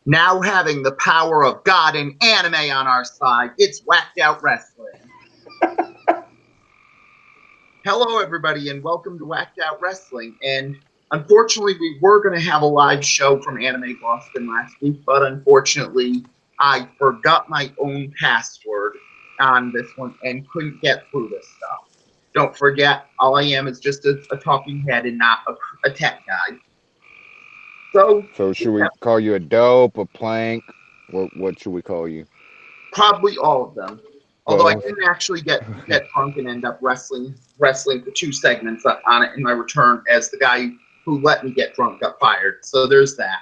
Now having the power of God and anime on our side, it's Whacked Out Wrestling. Hello, everybody, and welcome to Whacked Out Wrestling. And unfortunately, we were going to have a live show from Anime Boston last week, but unfortunately, I forgot my own password on this one and couldn't get through this stuff. Don't forget, all I am is just a talking head and not a tech guy. So should we call you a dope, a plank? What should we call you? Probably all of them. Although I Both. didn't actually get drunk and end up wrestling for 2 segments on it in my return, as the guy who let me get drunk got fired. So there's that.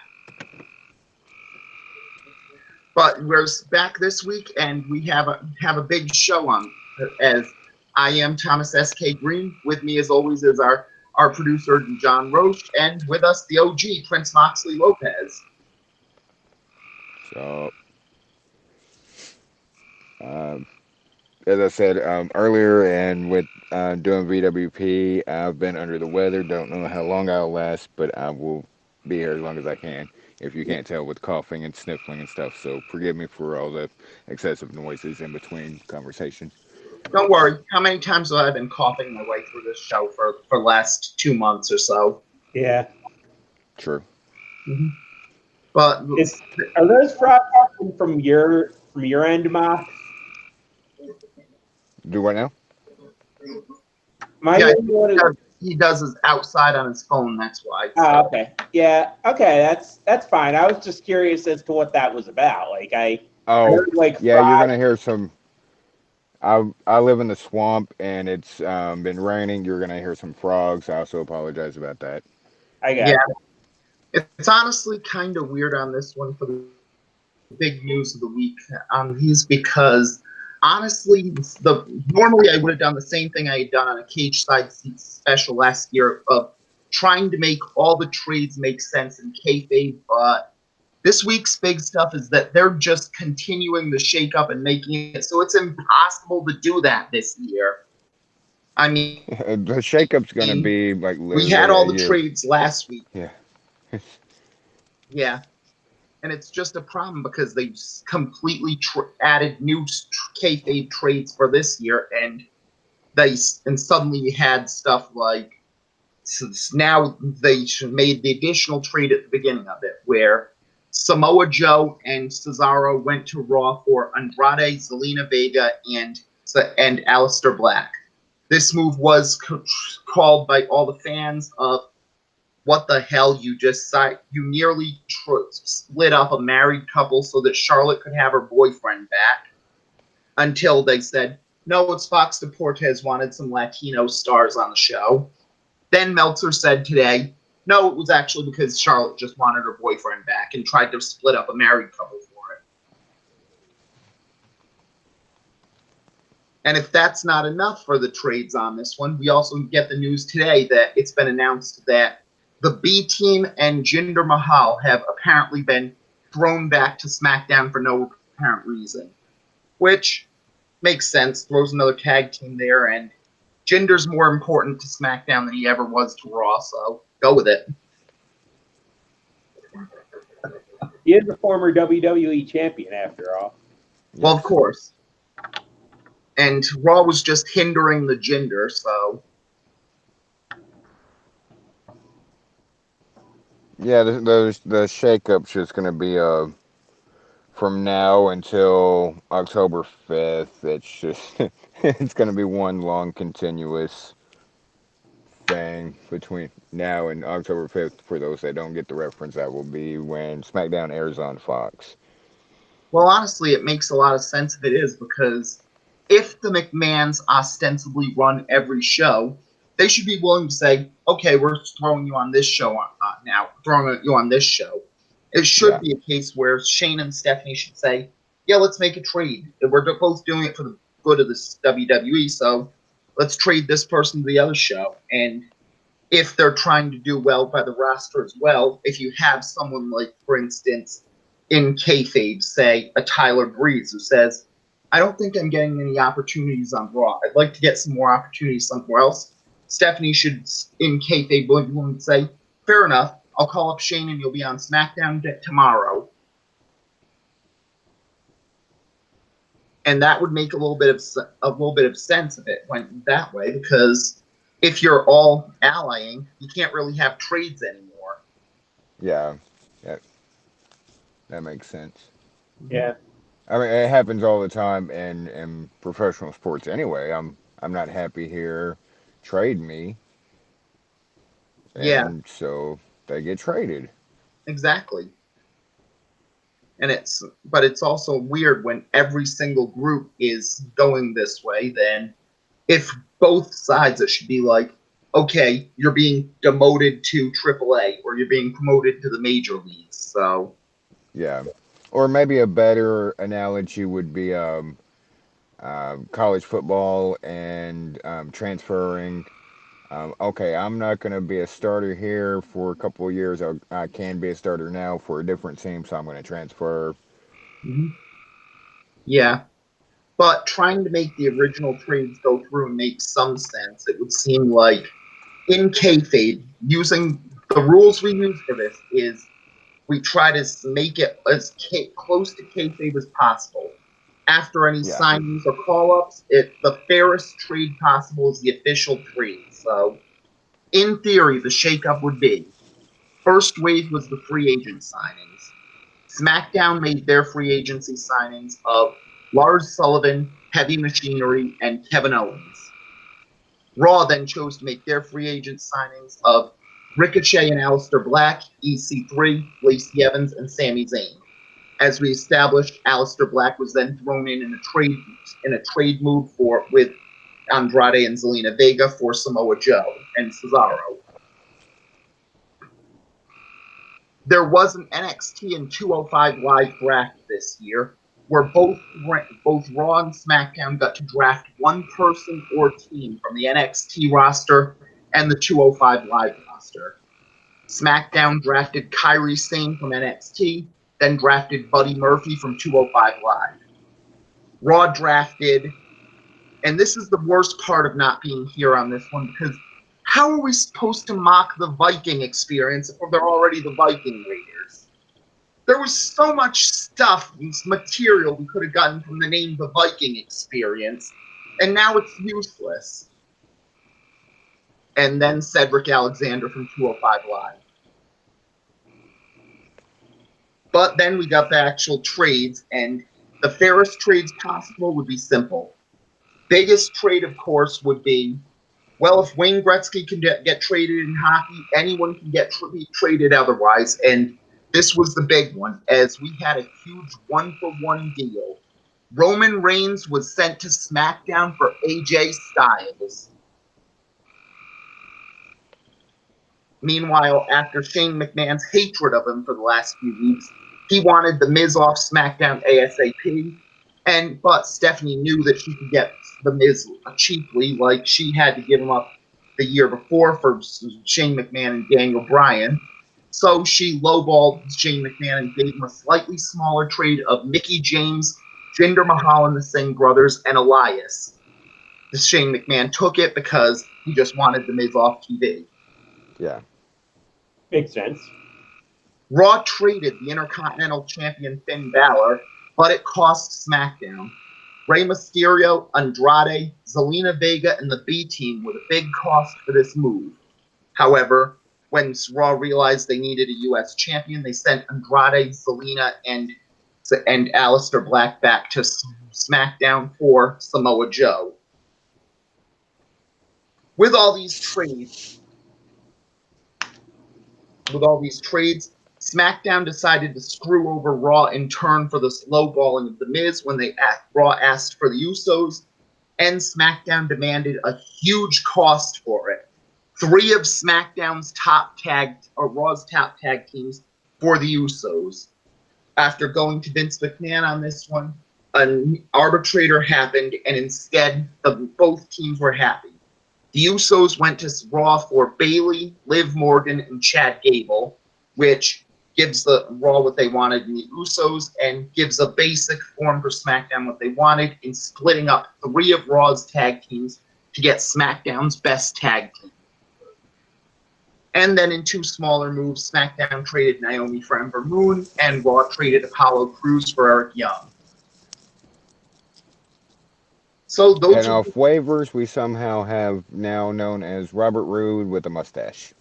But we're back this week, and we have a big show on. As I am Thomas S.K. Green. With me, as always, is our producer John Roche, and with us the OG Prince Moxley Lopez. So, as I said earlier, and with doing VWP, I've been under the weather. Don't know how long I'll last, but I will be here as long as I can. If you can't tell with coughing and sniffling and stuff, so forgive me for all the excessive noises in between conversations. Don't worry. How many times have I been coughing my way through this show for the last 2 months or so? Yeah. True. Mm-hmm. But are those frogs from your end, Mox? Do what now? He does his outside on his phone. That's why. Oh, okay. Yeah. Okay. That's fine. I was just curious as to what that was about. Like I heard, like, yeah, frogs. you're gonna hear some. I live in the swamp and it's been raining. You're gonna hear some frogs. I also apologize about that. I got it. It's honestly kind of weird on this one for the big news of the week on these, because honestly, normally I would have done the same thing I had done on a Cage Side Seats special last year of trying to make all the trades make sense in kayfabe, but this week's big stuff is that they're just continuing the shakeup and making it so it's impossible to do that this year. I mean, the shakeup's going to be like literally we had all the trades last week. Yeah. Yeah. And it's just a problem because they completely added new kayfabe trades for this year, and suddenly you had stuff like, now they made the additional trade at the beginning of it where Samoa Joe and Cesaro went to Raw for Andrade, Zelina Vega, and Aleister Black. This move was called by all the fans of, what the hell, you just you nearly split up a married couple so that Charlotte could have her boyfriend back, until they said, no, it's Fox Deportes wanted some Latino stars on the show. Then Meltzer said today, no, it was actually because Charlotte just wanted her boyfriend back and tried to split up a married couple for it. And if that's not enough for the trades on this one, we also get the news today that it's been announced that the B Team and Jinder Mahal have apparently been thrown back to SmackDown for no apparent reason, which makes sense. Throws another tag team there, and Jinder's more important to SmackDown than he ever was to Raw, so go with it. He is a former WWE champion, after all. Well, of course. And Raw was just hindering the Jinder, so. Yeah, the shakeup's just going to be from now until October 5th. It's just it's going to be one long continuous thing between now and October 5th. For those that don't get the reference, that will be when SmackDown airs on Fox. Well, honestly, it makes a lot of sense if it is, because if the McMahons ostensibly run every show, they should be willing to say, okay, we're throwing you on this show now, throwing you on this show. It should be a case where Shane and Stephanie should say, yeah, let's make a trade. We're both doing it for the good of this WWE, so let's trade this person to the other show. And if they're trying to do well by the roster as well, if you have someone like, for instance, in kayfabe, say, a Tyler Breeze, who says, I don't think I'm getting any opportunities on Raw. I'd like to get some more opportunities somewhere else. Stephanie should, in kayfabe, say, fair enough, I'll call up Shane and you'll be on SmackDown tomorrow. and that would make a little bit of sense if it went that way, because if you're all allying, you can't really have trades anymore. Yeah, that makes sense. Yeah. I mean, it happens all the time in professional sports anyway. I'm not happy here. Trade me, Yeah, and so they get traded. exactly. But it's also weird when every single group is going this way. Then if both sides, it should be like, okay, you're being demoted to AAA or you're being promoted to the major leagues. So Yeah, or maybe a better analogy would be college football and transferring. Okay, I'm not going to be a starter here for a couple of years. I can be a starter now for a different team, so I'm going to transfer. yeah, but trying to make the original trades go through and make some sense, it would seem like in kayfabe, using the rules we use for this is we try to make it as close to kayfabe as possible. After any Yeah, signings or call-ups, the fairest trade possible is the official trade. So, in theory, the shakeup would be first wave was the free agent signings. SmackDown made their free agency signings of Lars Sullivan, Heavy Machinery, and Kevin Owens. Raw then chose to make their free agent signings of Ricochet and Aleister Black, EC3, Lacey Evans, and Sami Zayn. As we established, Aleister Black was then thrown in a trade move with Andrade and Zelina Vega for Samoa Joe and Cesaro. There was an NXT and 205 Live draft this year, where both Raw and SmackDown got to draft one person or team from the NXT roster and the 205 Live roster. SmackDown drafted Kairi Sane from NXT, then drafted Buddy Murphy from 205 Live. Raw drafted, and this is the worst part of not being here on this one, because how are we supposed to mock the Viking experience if they're already the Viking Raiders? There was so much stuff, material we could have gotten from the name The Viking Experience, and now it's useless. And then Cedric Alexander from 205 Live. But then we got the actual trades, and the fairest trades possible would be simple. Biggest trade, of course, would be, well, if Wayne Gretzky can get traded in hockey, anyone can be traded otherwise, and this was the big one, as we had a huge one-for-one deal. Roman Reigns was sent to SmackDown for AJ Styles. Meanwhile, after Shane McMahon's hatred of him for the last few weeks, he wanted The Miz off SmackDown ASAP, but Stephanie knew that she could get The Miz cheaply, like she had to give him up the year before for Shane McMahon and Daniel Bryan. So she lowballed Shane McMahon and gave him a slightly smaller trade of Mickie James, Jinder Mahal and the Singh brothers, and Elias. Shane McMahon took it because he just wanted The Miz off TV. yeah. Makes sense. Raw traded the Intercontinental Champion Finn Balor, but it cost SmackDown. Rey Mysterio, Andrade, Zelina Vega, and the B-Team were the big cost for this move. However, when Raw realized they needed a U.S. champion, they sent Andrade, Zelina, and Aleister Black back to SmackDown for Samoa Joe. With all these trades, SmackDown decided to screw over Raw in turn for the lowballing of The Miz when Raw asked for the Usos, and SmackDown demanded a huge cost for it. 3 of SmackDown's Raw's top tag teams for the Usos. After going to Vince McMahon on this one, an arbitrator happened, and instead both teams were happy. The Usos went to Raw for Bayley, Liv Morgan, and Chad Gable, which gives the Raw what they wanted in the Usos and gives a basic form for SmackDown what they wanted in splitting up 3 of Raw's tag teams to get SmackDown's best tag team. And then in 2 smaller moves, SmackDown traded Naomi for Ember Moon, and Raw traded Apollo Crews for Eric Young. So those And are off waivers, we somehow have now known as Robert Roode with a mustache.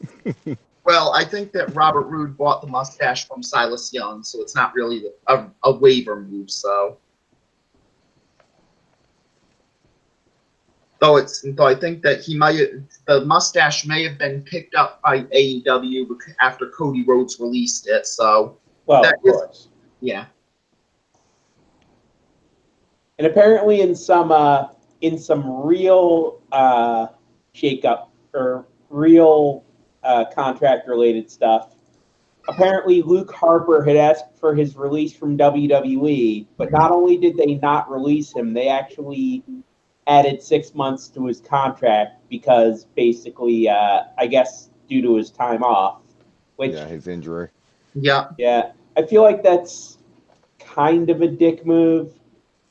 well. I think that Robert Roode bought the mustache from Silas Young, so it's not really a waiver move. So, though I think that the mustache may have been picked up by AEW after Cody Rhodes released it. So Well, that of course. yeah. And apparently, in some real shakeup or real contract related stuff, apparently Luke Harper had asked for his release from WWE, but not only did they not release him, they actually added 6 months to his contract because basically, I guess due to his time off, which Yeah, his injury. yeah, I feel like that's kind of a dick move.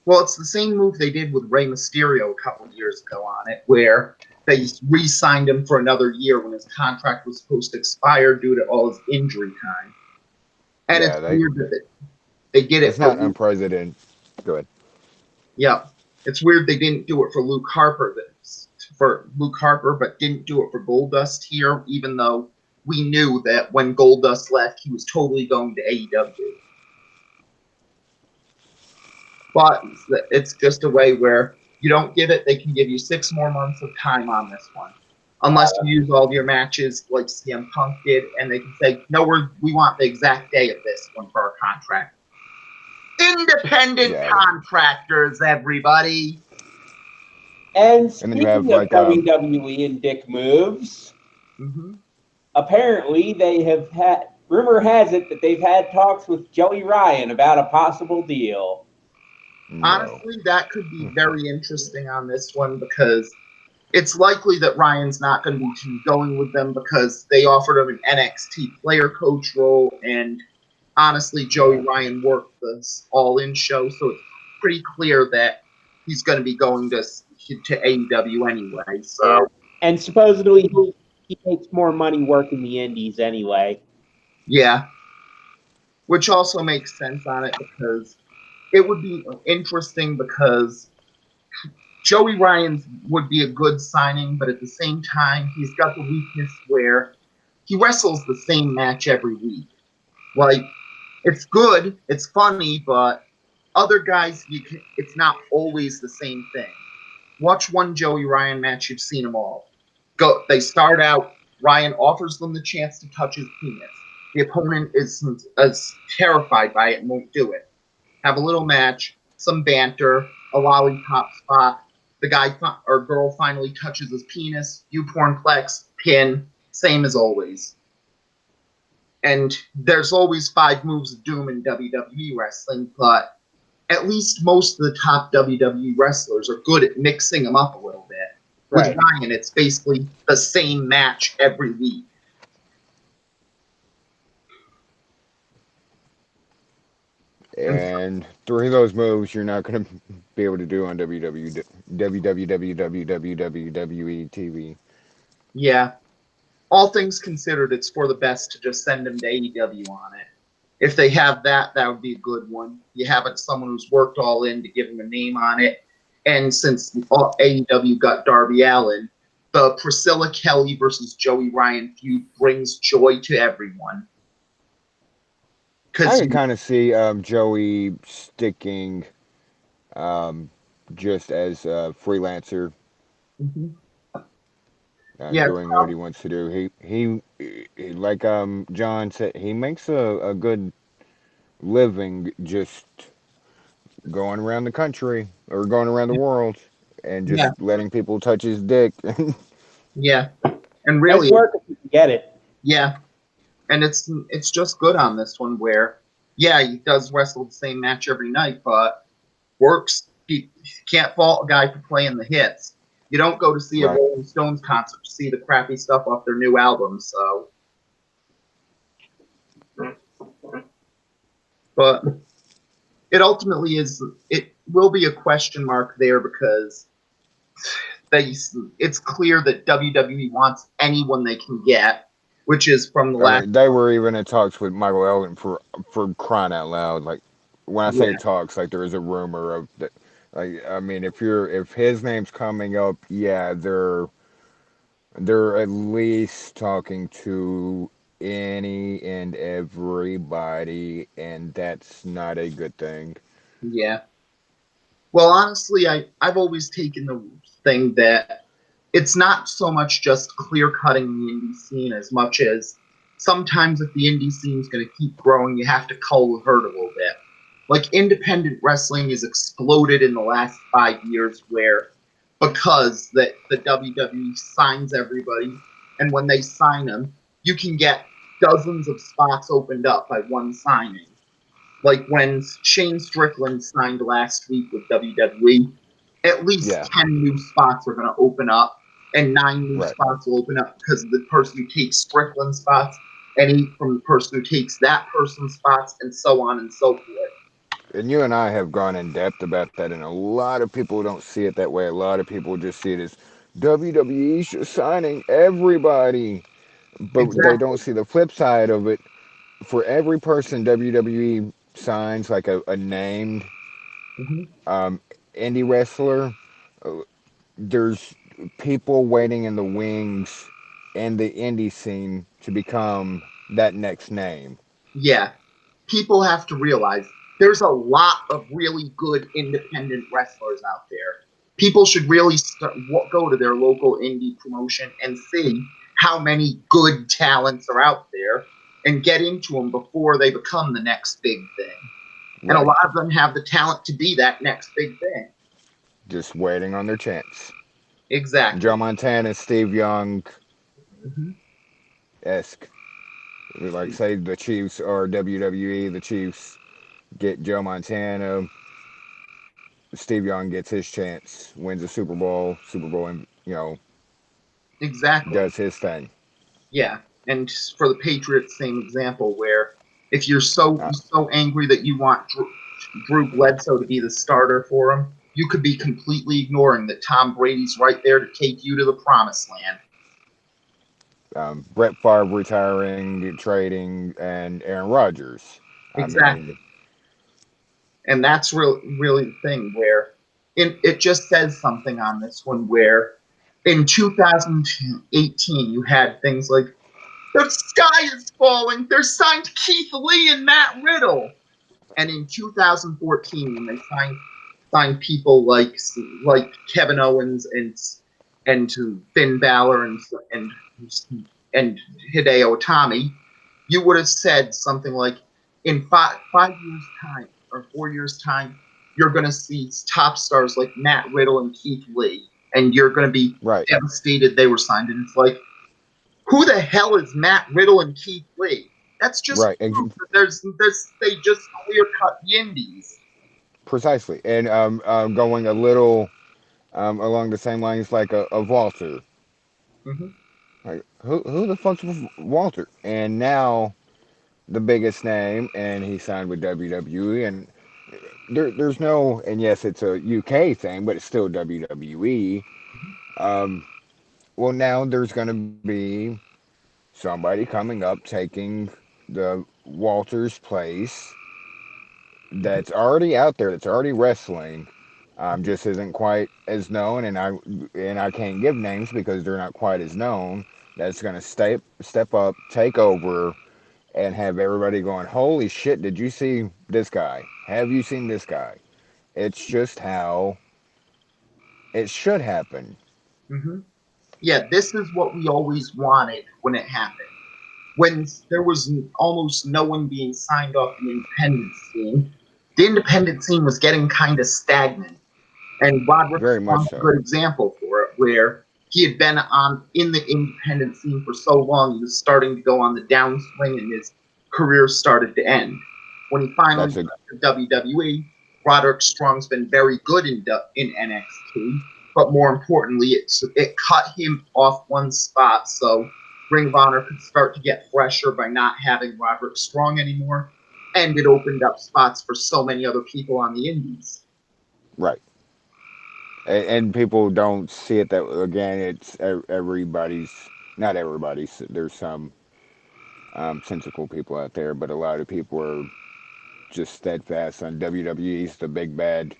Well, it's the same move they did with Rey Mysterio a couple of years ago on it, where they re-signed him for another year when his contract was supposed to expire due to all his injury time. And Yeah, it's weird that they did it it's for not unprecedented. Go ahead. yeah. It's weird they didn't do it for Luke Harper, but didn't do it for Goldust here, even though we knew that when Goldust left, he was totally going to AEW. But it's just a way where you don't give it, they can give you 6 more months of time on this one. Unless you use all of your matches like CM Punk did, and they can say, no, we want the exact day of this one for our contract. Independent contractors, everybody. And then you have speaking of WWE and dick moves, apparently they have had, rumor has it that they've had talks with Joey Ryan about a possible deal. No. Honestly, that could be very interesting on this one because it's likely that Ryan's not going to be going with them because they offered him an NXT player coach role, and honestly, Joey Ryan worked this All-In show, so it's pretty clear that he's going to be going to AEW anyway. So, and supposedly he makes more money working the indies anyway. Yeah, which also makes sense on it because it would be interesting because Joey Ryan would be a good signing, but at the same time, he's got the weakness where he wrestles the same match every week. Like, it's good, it's funny, but other guys, it's not always the same thing. Watch one Joey Ryan match, you've seen them all. They start out, Ryan offers them the chance to touch his penis. The opponent is terrified by it and won't do it. Have a little match, some banter, a lollipop spot. The guy or girl finally touches his penis, you pornplex, pin, same as always. And there's always 5 moves of doom in WWE wrestling, but at least most of the top WWE wrestlers are good at mixing them up a little bit. With Ryan, it's basically the same match every week. And 3 of those moves you're not going to be able to do on WWE TV. Yeah. All things considered, it's for the best to just send him to AEW on it. If they have that, that would be a good one. You have it someone who's worked all in to give him a name on it. And since AEW got Darby Allin, the Priscilla Kelly versus Joey Ryan feud brings joy to everyone. I can kind of see Joey sticking just as a freelancer, doing what he wants to do. He like John said, he makes a good living just going around the country or going around the world and just letting people touch his dick. Yeah, and really, work if you can get it. Yeah, and it's just good on this one where, he does wrestle the same match every night, but works. You can't fault a guy for playing the hits. You don't go to see a Rolling Stones concert to see the crappy stuff off their new album, so. But it ultimately it will be a question mark there because it's clear that WWE wants anyone they can get, which is from the last. They were even in talks with Michael Elgin for crying out loud. Like when I say talks, like there is a rumor I mean, if his name's coming up, yeah, they're at least talking to any and everybody, and that's not a good thing. Yeah. Well, honestly, I've always taken the thing that it's not so much just clear cutting the indie scene as much as sometimes if the indie scene is going to keep growing, you have to cull the herd a little bit. Like independent wrestling has exploded in the last 5 years, where because the WWE signs everybody, and when they sign them, you can get dozens of spots opened up by one signing. Like when Shane Strickland signed last week with WWE, at least Yeah, 10 new spots are going to open up, and 9 new right. spots will open up because of the person who takes Strickland spots, and 8 from the person who takes that person's spots, and so on and so forth. And you and I have gone in depth about that, and a lot of people don't see it that way. A lot of people just see it as WWE's just signing everybody, but they don't Exactly. see the flip side of it. For every person WWE signs, like a named Hmm. um, indie wrestler, uh, there's people waiting in the wings in the indie scene to become that next name. Yeah. People have to realize there's a lot of really good independent wrestlers out there. People should really go to their local indie promotion and see how many good talents are out there and get into them before they become the next big thing. And a Right. lot of them have the talent to be that next big thing. Just waiting on their chance. Joe Exactly. Montana, Steve Young Hmm. esque. Like say the Chiefs or WWE, the Chiefs get Joe Montana, Steve Young gets his chance, wins a Super Bowl, and Exactly. does his thing. Yeah, and for the Patriots, same example where if you're so angry that you want Drew Bledsoe to be the starter for him, you could be completely ignoring that Tom Brady's right there to take you to the promised land. Brett Favre retiring, trading, and Aaron Rodgers. I mean, Exactly, and that's really the thing where it just says something on this one where in 2018 you had things like the sky is falling. They're signed Keith Lee and Matt Riddle. And in 2014, when they signed people like Kevin Owens and Finn Balor and Hideo Itami, you would have said something like, in 5 years time or 4 years time, you're going to see top stars like Matt Riddle and Keith Lee, and you're going to be right, devastated they were signed. And it's like, who the hell is Matt Riddle and Keith Lee? That's just right, proof that there's they just clear cut the indies. precisely. And going a little along the same lines like a Walter. Hmm. Like who the fuck's Walter? And now the biggest name, and he signed with WWE, and there's no, and yes, it's a UK thing, but it's still WWE. Um, well, now there's going to be somebody coming up taking the Walters place that's already out there, that's already wrestling. Just isn't quite as known, and I can't give names because they're not quite as known. That's going to step up, take over, and have everybody going, "Holy shit! Did you see this guy? Have you seen this guy?" It's just how it should happen. Hmm. Yeah, this is what we always wanted when it happened. When there was almost no one being signed off the independent scene was getting kind of stagnant. And Roderick Very much Strong's a so. good example for it, where he had been on in the independent scene for so long, he was starting to go on the downswing, and his career started to end. When he finally That's got a to WWE, Roderick Strong's been very good in NXT, but more importantly, it cut him off one spot, so Ring of Honor could start to get fresher by not having Roderick Strong anymore, and it opened up spots for so many other people on the indies. right. And people don't see it that again. It's everybody's, not everybody's. There's some sensical people out there, but a lot of people are just steadfast on WWE's the big bad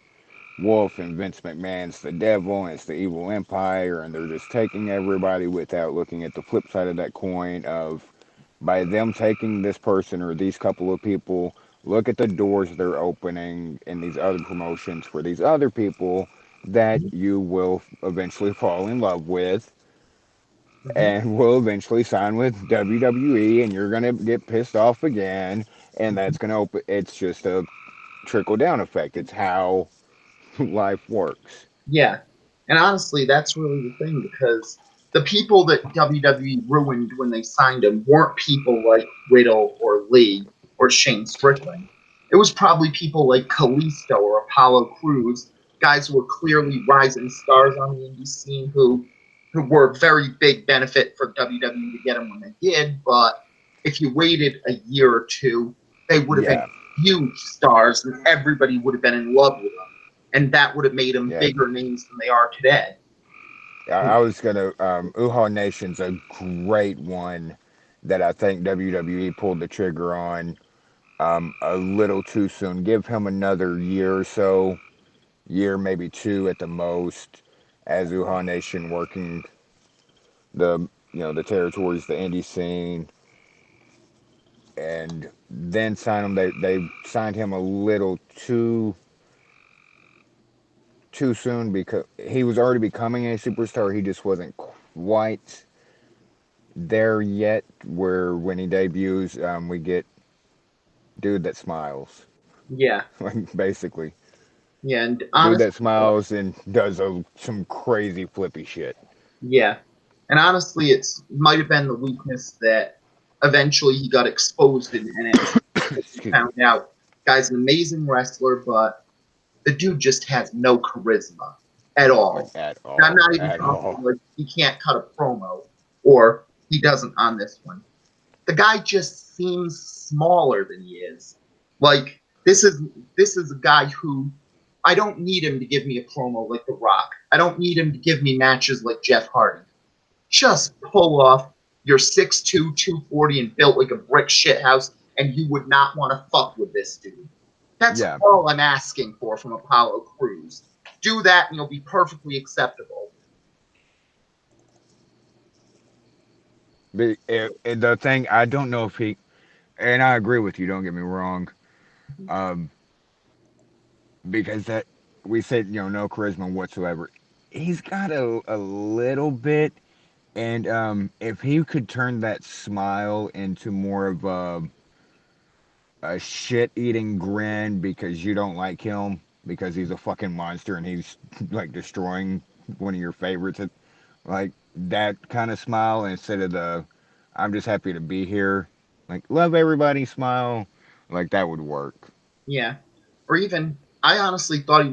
Wolf and Vince McMahon's the devil and it's the evil empire, and they're just taking everybody without looking at the flip side of that coin of by them taking this person or these couple of people, look at the doors they're opening in these other promotions for these other people that you will eventually fall in love with Hmm. and will eventually sign with WWE, and you're going to get pissed off again, and that's going to open. It's just a trickle down effect. It's how life works. Yeah. And honestly, that's really the thing because the people that WWE ruined when they signed him weren't people like Riddle or Lee or Shane Strickland. It was probably people like Kalisto or Apollo Crews, guys who were clearly rising stars on the indie scene who were a very big benefit for WWE to get them when they did. But if you waited a year or two, they would have been Yeah, huge stars and everybody would have been in love with them, and that would have made them yeah. bigger names than they are today. I was gonna. Uhaa Nation's a great one that I think WWE pulled the trigger on a little too soon. Give him another year or so, year maybe two at the most, as Uhaa Nation working the the territories, the indie scene, and then sign him. They signed him a little too soon because he was already becoming a superstar. He just wasn't quite there yet. Where when he debuts, we get dude that smiles, Yeah, like basically yeah, and dude honestly, that smiles and does some crazy flippy shit. yeah, and honestly, it's might have been the weakness that eventually he got exposed in NXT. He Excuse me. found out guy's an amazing wrestler, but the dude just has no charisma at Like all. at And I'm all, not even at talking all. like he can't cut a promo or he doesn't on this one. The guy just seems smaller than he is. Like this is a guy who I don't need him to give me a promo like The Rock. I don't need him to give me matches like Jeff Hardy. Just pull off your 6'2", 240 and built like a brick shithouse, and you would not want to fuck with this dude. That's Yeah, all I'm asking for from Apollo Crews. Do that and you'll be perfectly acceptable. the thing I don't know if he and I agree with you. Don't get me wrong. Um, because that we said no charisma whatsoever. He's got a little bit, and if he could turn that smile into more of a shit eating grin because you don't like him because he's a fucking monster and he's like destroying one of your favorites, like that kind of smile instead of the I'm just happy to be here, like love everybody smile, like that would work. Yeah. Or even I honestly thought he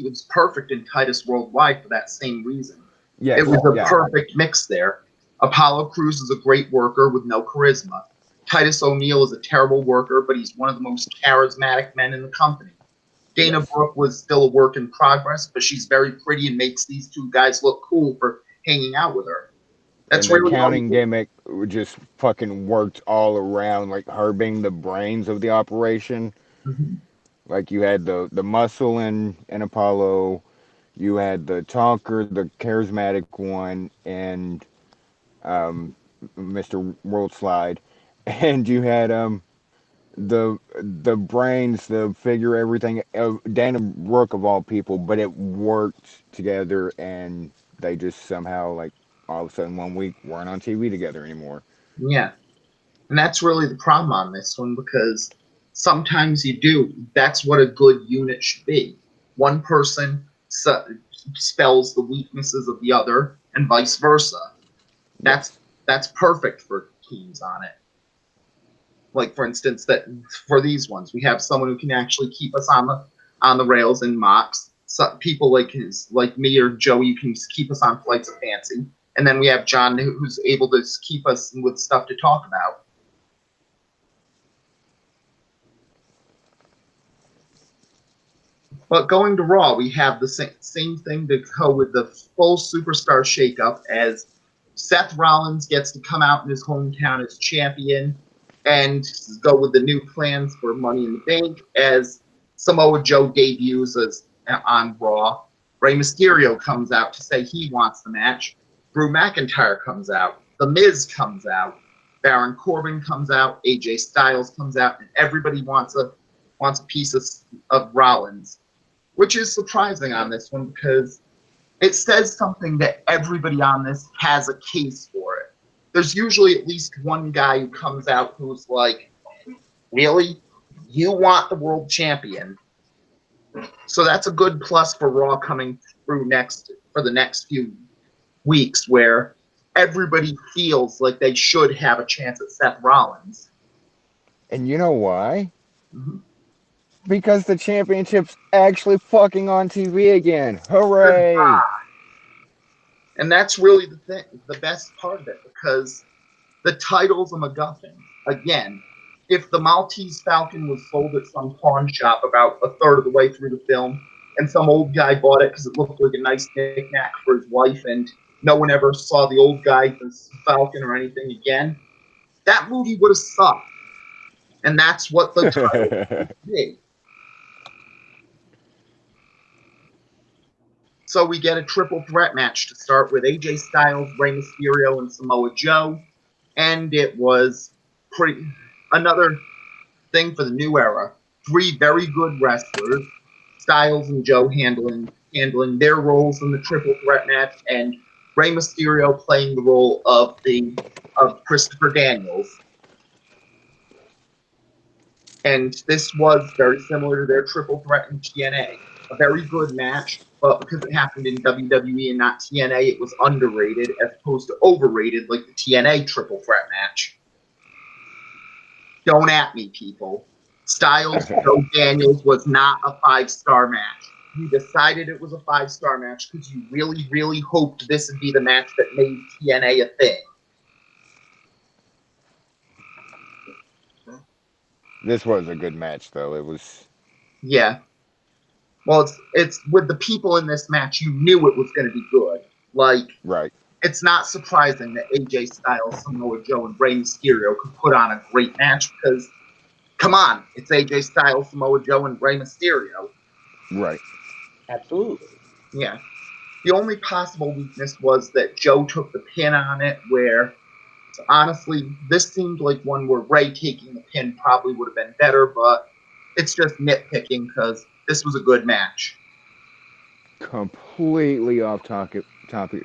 was perfect in Titus Worldwide for that same reason. It Yes, was a yeah, perfect mix there. Apollo Crews is a great worker with no charisma. Titus O'Neil is a terrible worker, but he's one of the most charismatic men in the company. Dana yes. Brooke was still a work in progress, but she's very pretty and makes these two guys look cool for hanging out with her. And That's the really all accounting you gimmick just fucking worked all around, like her being the brains of the operation. need. Like you had the muscle in Apollo, you had the talker, the charismatic one, and um, Mr. World Slide, and you had the brains, the figure, everything. Dana Brooke of all people, but it worked together, and they just somehow like all of a sudden one week weren't on TV together anymore. Yeah. And that's really the problem on this one because sometimes you do. That's what a good unit should be. One person spells the weaknesses of the other, and vice versa. That's Yes, that's perfect for teams on it. Like for instance, that for these ones, we have someone who can actually keep us on the rails in mocks. So people like me or Joey who can keep us on flights of fancy, and then we have John who's able to keep us with stuff to talk about. But going to Raw, we have the same thing to go with the full Superstar Shakeup as Seth Rollins gets to come out in his hometown as champion and go with the new plans for Money in the Bank as Samoa Joe debuts as on Raw. Rey Mysterio comes out to say he wants the match. Drew McIntyre comes out. The Miz comes out. Baron Corbin comes out. AJ Styles comes out, and everybody wants a piece of Rollins, which is surprising on this one because it says something that everybody on this has a case for it. There's usually at least one guy who comes out who's like, really? You want the world champion? So that's a good plus for Raw coming through for the next few weeks, where everybody feels like they should have a chance at Seth Rollins. And you know why? Mm-hmm. Because the championship's actually fucking on TV again. Hooray! And that's really the best part of it, because the title's a MacGuffin. Again, if the Maltese Falcon was sold at some pawn shop about a third of the way through the film, and some old guy bought it because it looked like a nice knick-knack for his wife, and no one ever saw the old guy, the Falcon, or anything again, that movie would have sucked. And that's what the title did. So we get a triple threat match to start with AJ Styles, Rey Mysterio, and Samoa Joe. And it was another thing for the new era. 3 very good wrestlers, Styles and Joe handling their roles in the triple threat match, and Rey Mysterio playing the role of Christopher Daniels. And this was very similar to their triple threat in TNA. A very good match, but because it happened in WWE and not TNA, it was underrated as opposed to overrated like the TNA triple threat match. Don't at me, people. Styles Joe Daniels was not a 5-star match. You decided it was a 5-star match because you really, really hoped this would be the match that made TNA a thing. This was a good match, though. It was. Yeah. Well, it's with the people in this match, you knew it was going to be good. Like, Right. It's not surprising that AJ Styles, Samoa Joe, and Rey Mysterio could put on a great match because, come on, it's AJ Styles, Samoa Joe, and Rey Mysterio. Right. Absolutely. Yeah. The only possible weakness was that Joe took the pin on it, where, honestly, this seemed like one where Rey taking the pin probably would have been better, but it's just nitpicking because this was a good match. Completely off topic.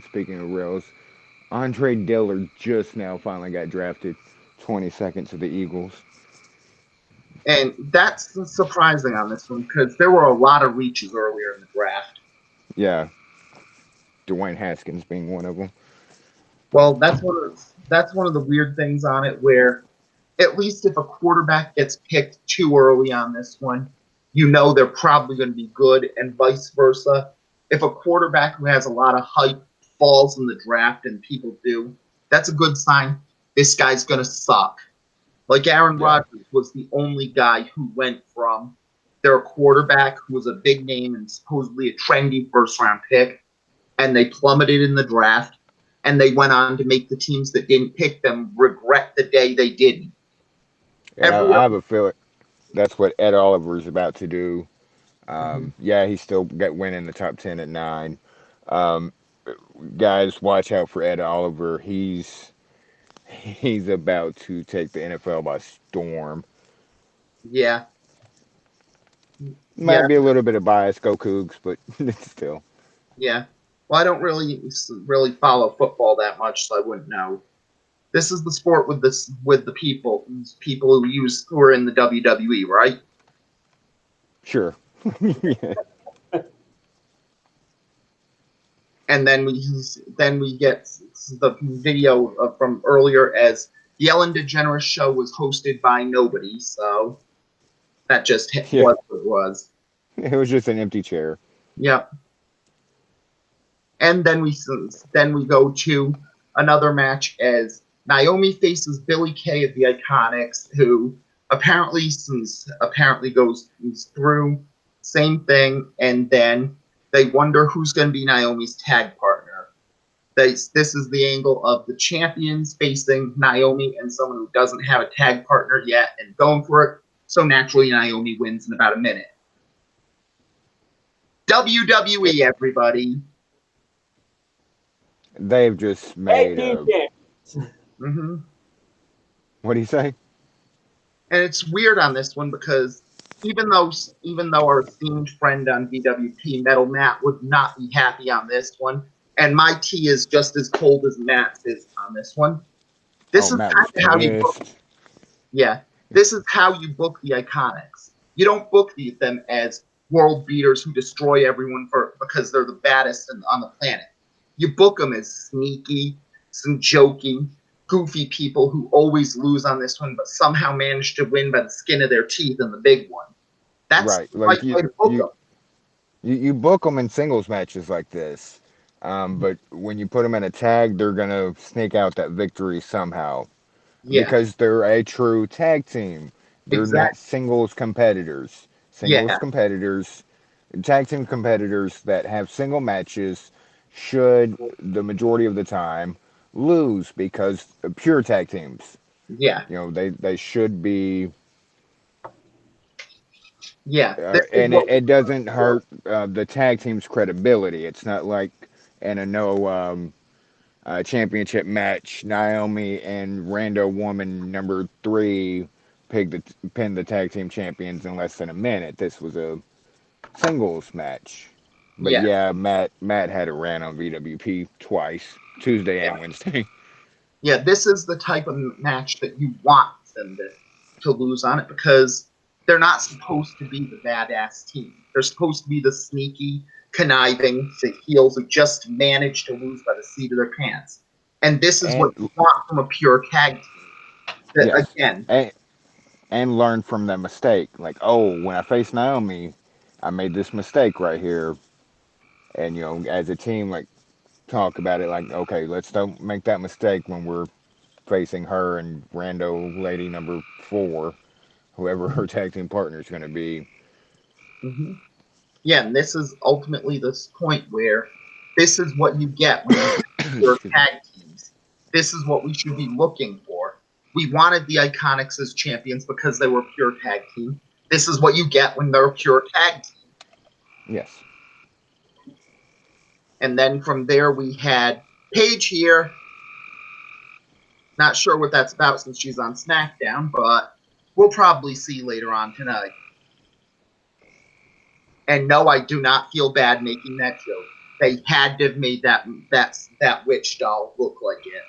Speaking of rails, Andre Dillard just now finally got drafted 22nd to the Eagles. And that's surprising on this one because there were a lot of reaches earlier in the draft. Yeah. Dwayne Haskins being one of them. Well, that's one of the weird things on it, where at least if a quarterback gets picked too early on this one, you know they're probably going to be good, and vice versa. If a quarterback who has a lot of hype falls in the draft, and people do, that's a good sign this guy's going to suck. Like Aaron Rodgers was the only guy who went from their quarterback, who was a big name and supposedly a trendy first-round pick, and they plummeted in the draft, and they went on to make the teams that didn't pick them regret the day they didn't. Yeah, I have a feeling that's what Ed Oliver's about to do. Yeah, he still went in the top 10 at 9. Guys, watch out for Ed Oliver. He's about to take the NFL by storm. Yeah. Might be a little bit of bias, go Cougs, but still. Yeah. Well, I don't really follow football that much, so I wouldn't know. This is the sport with the people who are in the WWE, right? Sure. Yeah. And then we get the video from earlier as the Ellen DeGeneres show was hosted by nobody, so that just was what it was. It was just an empty chair. Yep. And then we go to another match as Naomi faces Billie Kay of the Iconics, who apparently goes through same thing, and then they wonder who's going to be Naomi's tag partner. This is the angle of the champions facing Naomi and someone who doesn't have a tag partner yet and going for it. So naturally, Naomi wins in about a minute. WWE, everybody. They've just Tag made team a. champions. Hmm. What do you say? And it's weird on this one because even though our esteemed friend on BWP, Metal Matt, would not be happy on this one, and my tea is just as cold as Matt's is on this one. This Oh, is Matt kind was of how you book. pissed. Yeah, this is how you book the Iconics. You don't book them as world beaters who destroy everyone because they're the baddest on the planet. You book them as sneaky, some joking, goofy people who always lose on this one, but somehow manage to win by the skin of their teeth in the big one. That's Right, the right like way to book them. you book them in singles matches like this, but when you put them in a tag, they're gonna sneak out that victory somehow Yeah, because they're a true tag team. They're not exactly. singles competitors. Singles Yeah, competitors, tag team competitors that have single matches should the majority of the time lose because pure tag teams. yeah, They should be, yeah. This is and what we it doesn't do. hurt the tag team's credibility. It's not like in a no championship match, Naomi and Rando Woman number 3 pinned the tag team champions in less than a minute. This was a singles match. But Yeah, yeah, Matt had a rant on VWP twice, Tuesday yeah, and Wednesday. yeah. This is the type of match that you want them to lose on it because they're not supposed to be the badass team. They're supposed to be the sneaky, conniving the heels who just manage to lose by the seat of their pants. And this is what And you want from a pure tag team. That yes, again, and, and learn from that mistake. Like, oh, when I face Naomi, I made this mistake right here. And as a team, like talk about it. Like, okay, let's don't make that mistake when we're facing her and Rando Lady number 4, whoever her tag team partner is going to be. mm-hmm. Yeah, and this is ultimately this point where this is what you get when you have pure Excuse me. tag teams. This is what we should be looking for. We wanted the Iconics as champions because they were a pure tag team. This is what you get when they're a pure tag team. Yes. And then from there we had Paige here. Not sure what that's about since she's on SmackDown, but we'll probably see later on tonight. And no, I do not feel bad making that joke. They had to have made that witch doll look like it.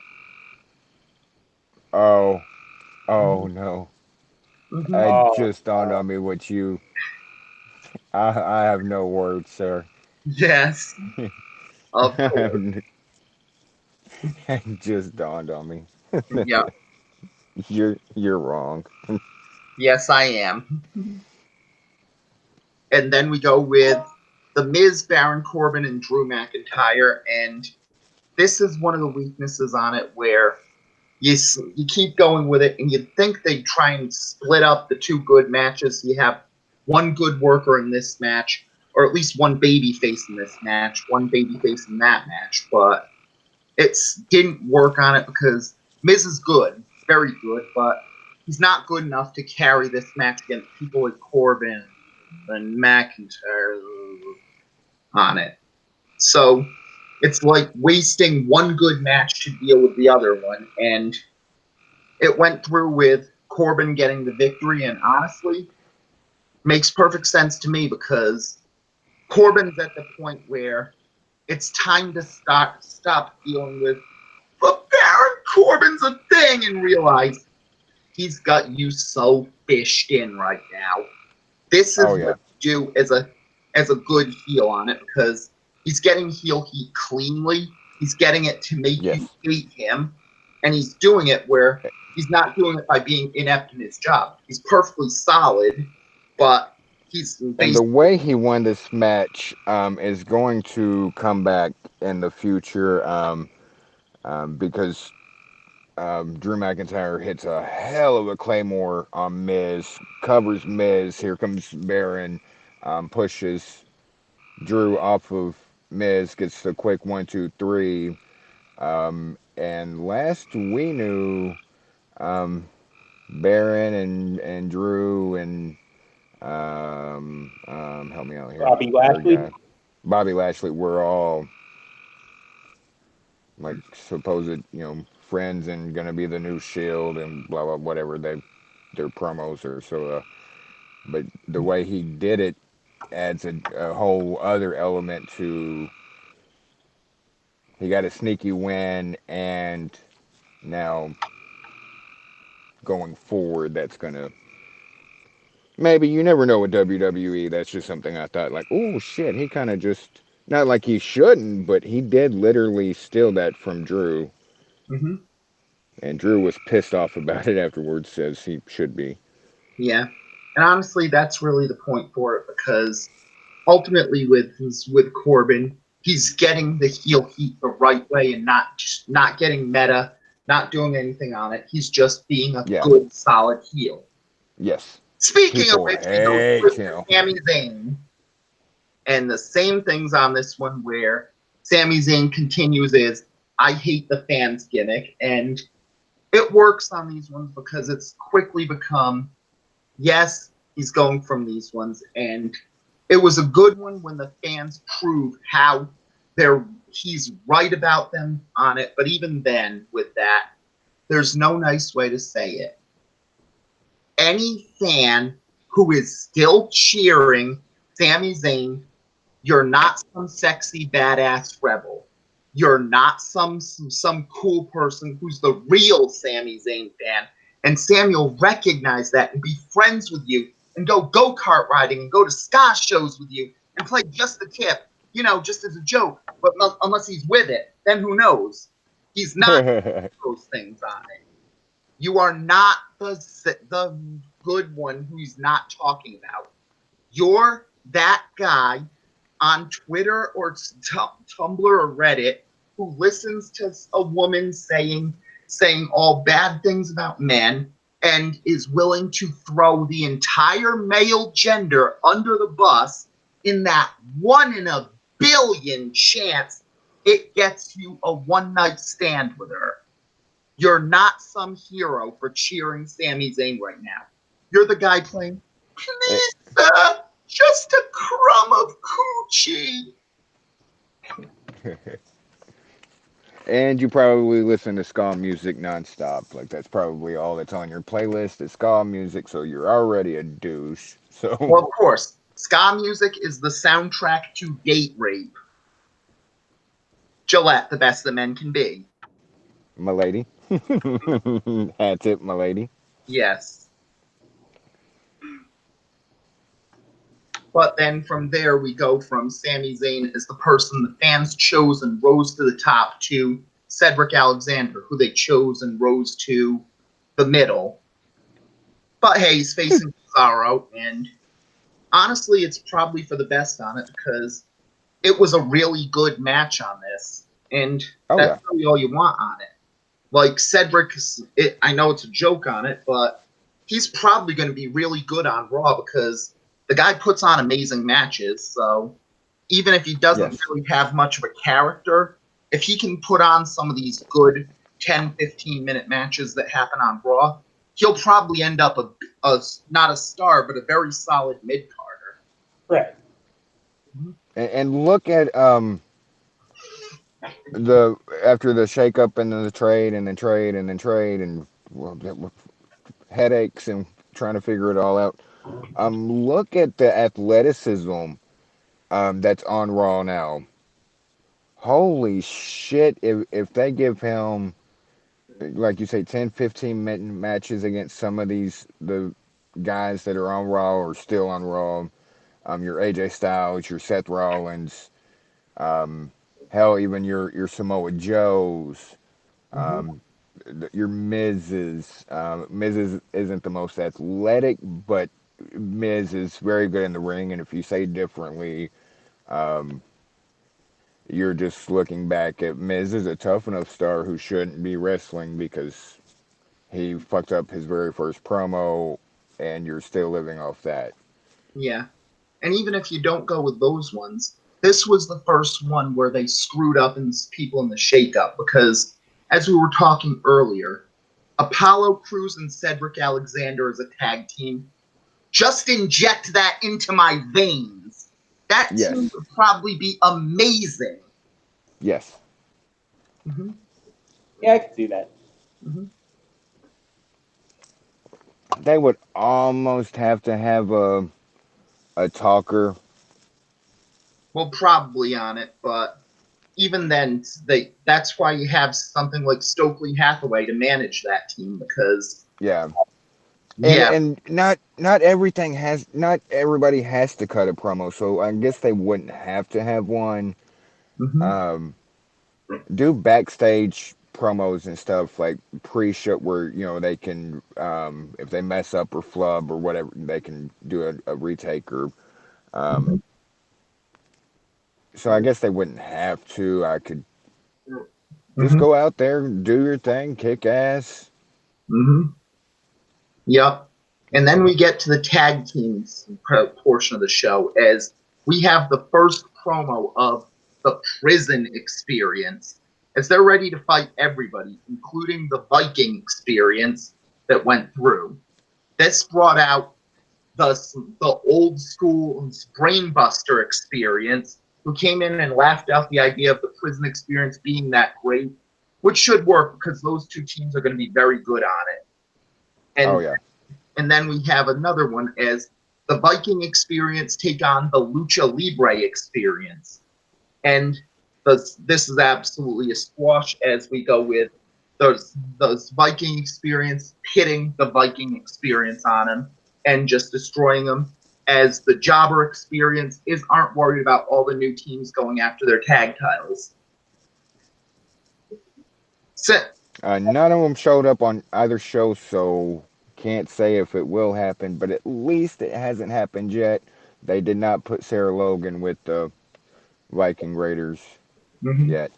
Oh, oh Mm-hmm. no. Mm-hmm. It Oh, just dawned on me what you. I have no words, sir. Yes, of course. It just dawned on me. Yeah. You're wrong. Yes, I am. And then we go with The Miz, Baron Corbin, and Drew McIntyre. And this is one of the weaknesses on it where you keep going with it, and you'd think they'd try and split up the two good matches. You have one good worker in this match, or at least one baby face in this match, one baby face in that match. But it didn't work on it because Miz is good, very good, but he's not good enough to carry this match against people like Corbin and McIntyre on it. So it's like wasting one good match to deal with the other one. And it went through with Corbin getting the victory, and honestly, makes perfect sense to me because Corbin's at the point where it's time to stop dealing with but Baron Corbin's a thing and realize he's got you so fished in right now. This Oh is what yeah. you do as a good heel on it because he's getting heel heat cleanly. He's getting it to make you Yes. hate him, and he's doing it where he's not doing it by being inept in his job. He's perfectly solid, but he's And the basically way he won this match is going to come back in the future because Drew McIntyre hits a hell of a claymore on Miz, covers Miz. Here comes Baron, pushes Drew off of Miz, gets the quick 1, 2, 3. And last we knew, um, Baron and Drew and help me out here, Robbie third Lashley. guy. Bobby Lashley were all like supposed, friends and gonna be the new Shield and blah blah whatever their promos are. So, but the way he did it adds a whole other element to. He got a sneaky win, and now going forward, that's gonna maybe you never know with WWE. That's just something I thought like, oh shit, he kind of just not like he shouldn't, but he did literally steal that from Drew, Hmm. and Drew was pissed off about it afterwards, as he should be. Yeah, and honestly, that's really the point for it because ultimately, with Corbin, he's getting the heel heat the right way and not getting meta, not doing anything on it. He's just being a Yeah. good, solid heel. Yes. Speaking of People which, we go hate with him. Sami Zayn, and the same things on this one where Sami Zayn continues is I hate the fans gimmick, and it works on these ones because it's quickly become yes, he's going from these ones, and it was a good one when the fans proved how he's right about them on it. But even then, with that, there's no nice way to say it. Any fan who is still cheering Sami Zayn, you're not some sexy badass rebel. You're not some cool person who's the real Sami Zayn fan. And Samuel recognize that and be friends with you and go kart riding and go to ska shows with you and play just the tip, just as a joke. But unless he's with it, then who knows? He's not those things on it. You are not the good one who he's not talking about. You're that guy on Twitter or Tumblr or Reddit who listens to a woman saying all bad things about men and is willing to throw the entire male gender under the bus in that 1 in a billion chance it gets you a one-night stand with her. You're not some hero for cheering Sami Zayn right now. You're the guy playing, please, sir, just a crumb of coochie. And you probably listen to ska music nonstop. Like that's probably all that's on your playlist is ska music, so you're already a douche. Well, So of course, ska music is the soundtrack to date rape. Gillette, the best the men can be. my lady. Hat tip, my lady. Yes. But then from there, we go from Sami Zayn as the person the fans chose and rose to the top to Cedric Alexander, who they chose and rose to the middle. But hey, he's facing Cesaro, and honestly, it's probably for the best on it because it was a really good match on this, and Oh that's yeah. really all you want on it. Like Cedric, I know it's a joke on it, but he's probably going to be really good on Raw because the guy puts on amazing matches. So even if he doesn't Yes. really have much of a character, if he can put on some of these good 10, 15-minute matches that happen on Raw, he'll probably end up not a star, but a very solid mid-carder. Right. And look at the after the shakeup and then the trade and then trade and then trade and well, headaches and trying to figure it all out. Look at the athleticism that's on Raw now. Holy shit! If they give him like you say 10, 15 minute matches against some of the guys that are on Raw or still on Raw, your AJ Styles, your Seth Rollins, um, hell, even your Samoa Joes, Mm-hmm. your Miz's. Miz's isn't the most athletic, but Miz is very good in the ring. And if you say differently, um, you're just looking back at Miz is a tough enough star who shouldn't be wrestling because he fucked up his very first promo, and you're still living off that. Yeah. And even if you don't go with those ones, this was the first one where they screwed up in people in the shakeup because, as we were talking earlier, Apollo Crews and Cedric Alexander as a tag team. Just inject that into my veins. That team Yes. would probably be amazing. Yes. Hmm. Yeah, I can see that. Hmm. They would almost have to have a talker. Well, probably on it, but even then, that's why you have something like Stokely Hathaway to manage that team because, Yeah. And yeah. and not everything has not everybody has to cut a promo, so I guess they wouldn't have to have one. Hmm. Um, do backstage promos and stuff like pre-show where they can if they mess up or flub or whatever they can do a retake or um, Hmm. so I guess they wouldn't have to. I could just Hmm. go out there, do your thing, kick ass. Hmm. Yep. And then we get to the tag teams portion of the show as we have the first promo of the prison experience as they're ready to fight everybody, including the Viking experience that went through. This brought out the, the old school brainbuster experience who came in and laughed out the idea of the prison experience being that great, which should work because those two teams are going to be very good on it. Oh And yeah. and then we have another one as the Viking experience take on the Lucha Libre experience. And this is absolutely a squash as we go with those Viking experience hitting the Viking experience on him and just destroying them. As the Jobber experience is aren't worried about all the new teams going after their tag titles. So, None of them showed up on either show, so can't say if it will happen. But at least it hasn't happened yet. They did not put Sarah Logan with the Viking Raiders mhm, yet.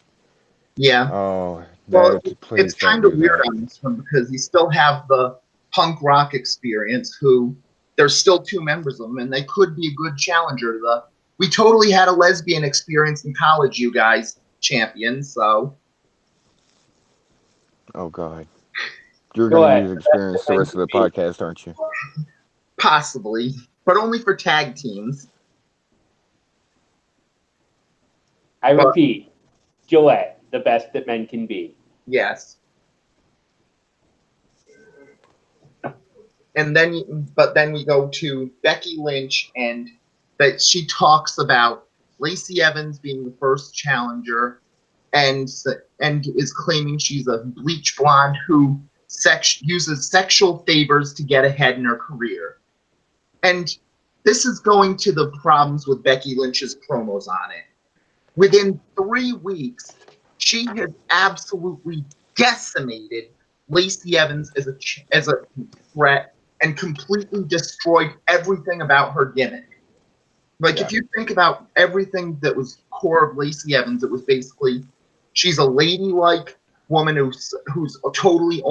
yeah. Oh, Well, that it's please don't kind of do weird that. on this one because you still have the punk rock experience, who there's still two members of them, and they could be a good challenger. We totally had a lesbian experience in college, you guys, champions. So Oh God, you're Go gonna ahead. use experience the rest of the podcast, aren't you? possibly, but only for tag teams. I But repeat, Gillette, the best that men can be. yes, and then we go to Becky Lynch, and that she talks about Lacey Evans being the first challenger, and and is claiming she's a bleach blonde who uses sexual favors to get ahead in her career. And this is going to the problems with Becky Lynch's promos on it. Within 3 weeks, she has absolutely decimated Lacey Evans as a threat and completely destroyed everything about her gimmick. Like Yeah. if you think about everything that was core of Lacey Evans, it was basically she's a ladylike woman who's totally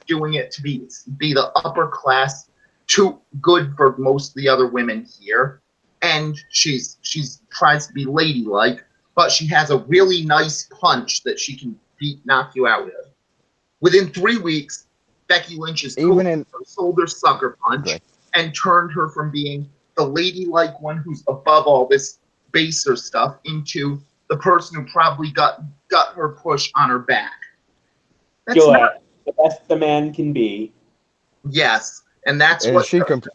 doing it to be the upper class, too good for most of the other women here, and she's tries to be ladylike, but she has a really nice punch that she can knock you out with. Within 3 weeks, Becky Lynch has totally Even in sold her sucker okay, punch and turned her from being the ladylike one who's above all this baser stuff into the person who probably got her push on her back. That's not Gillette, the best the man can be. yes, and that's and what.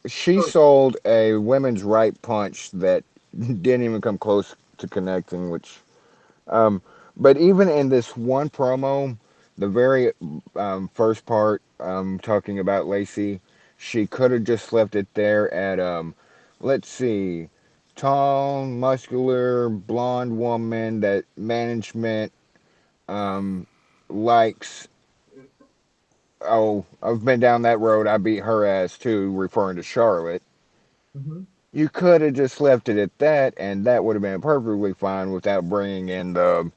she sold a women's right punch that didn't even come close to connecting. Which, um, but even in this one promo, the very first part, talking about Lacey, she could have just left it there at let's see, tall, muscular, blonde woman that management um likes. Oh, I've been down that road. I beat her ass too, referring to Charlotte. Mhm. You could have just left it at that, and that would have been perfectly fine without bringing in the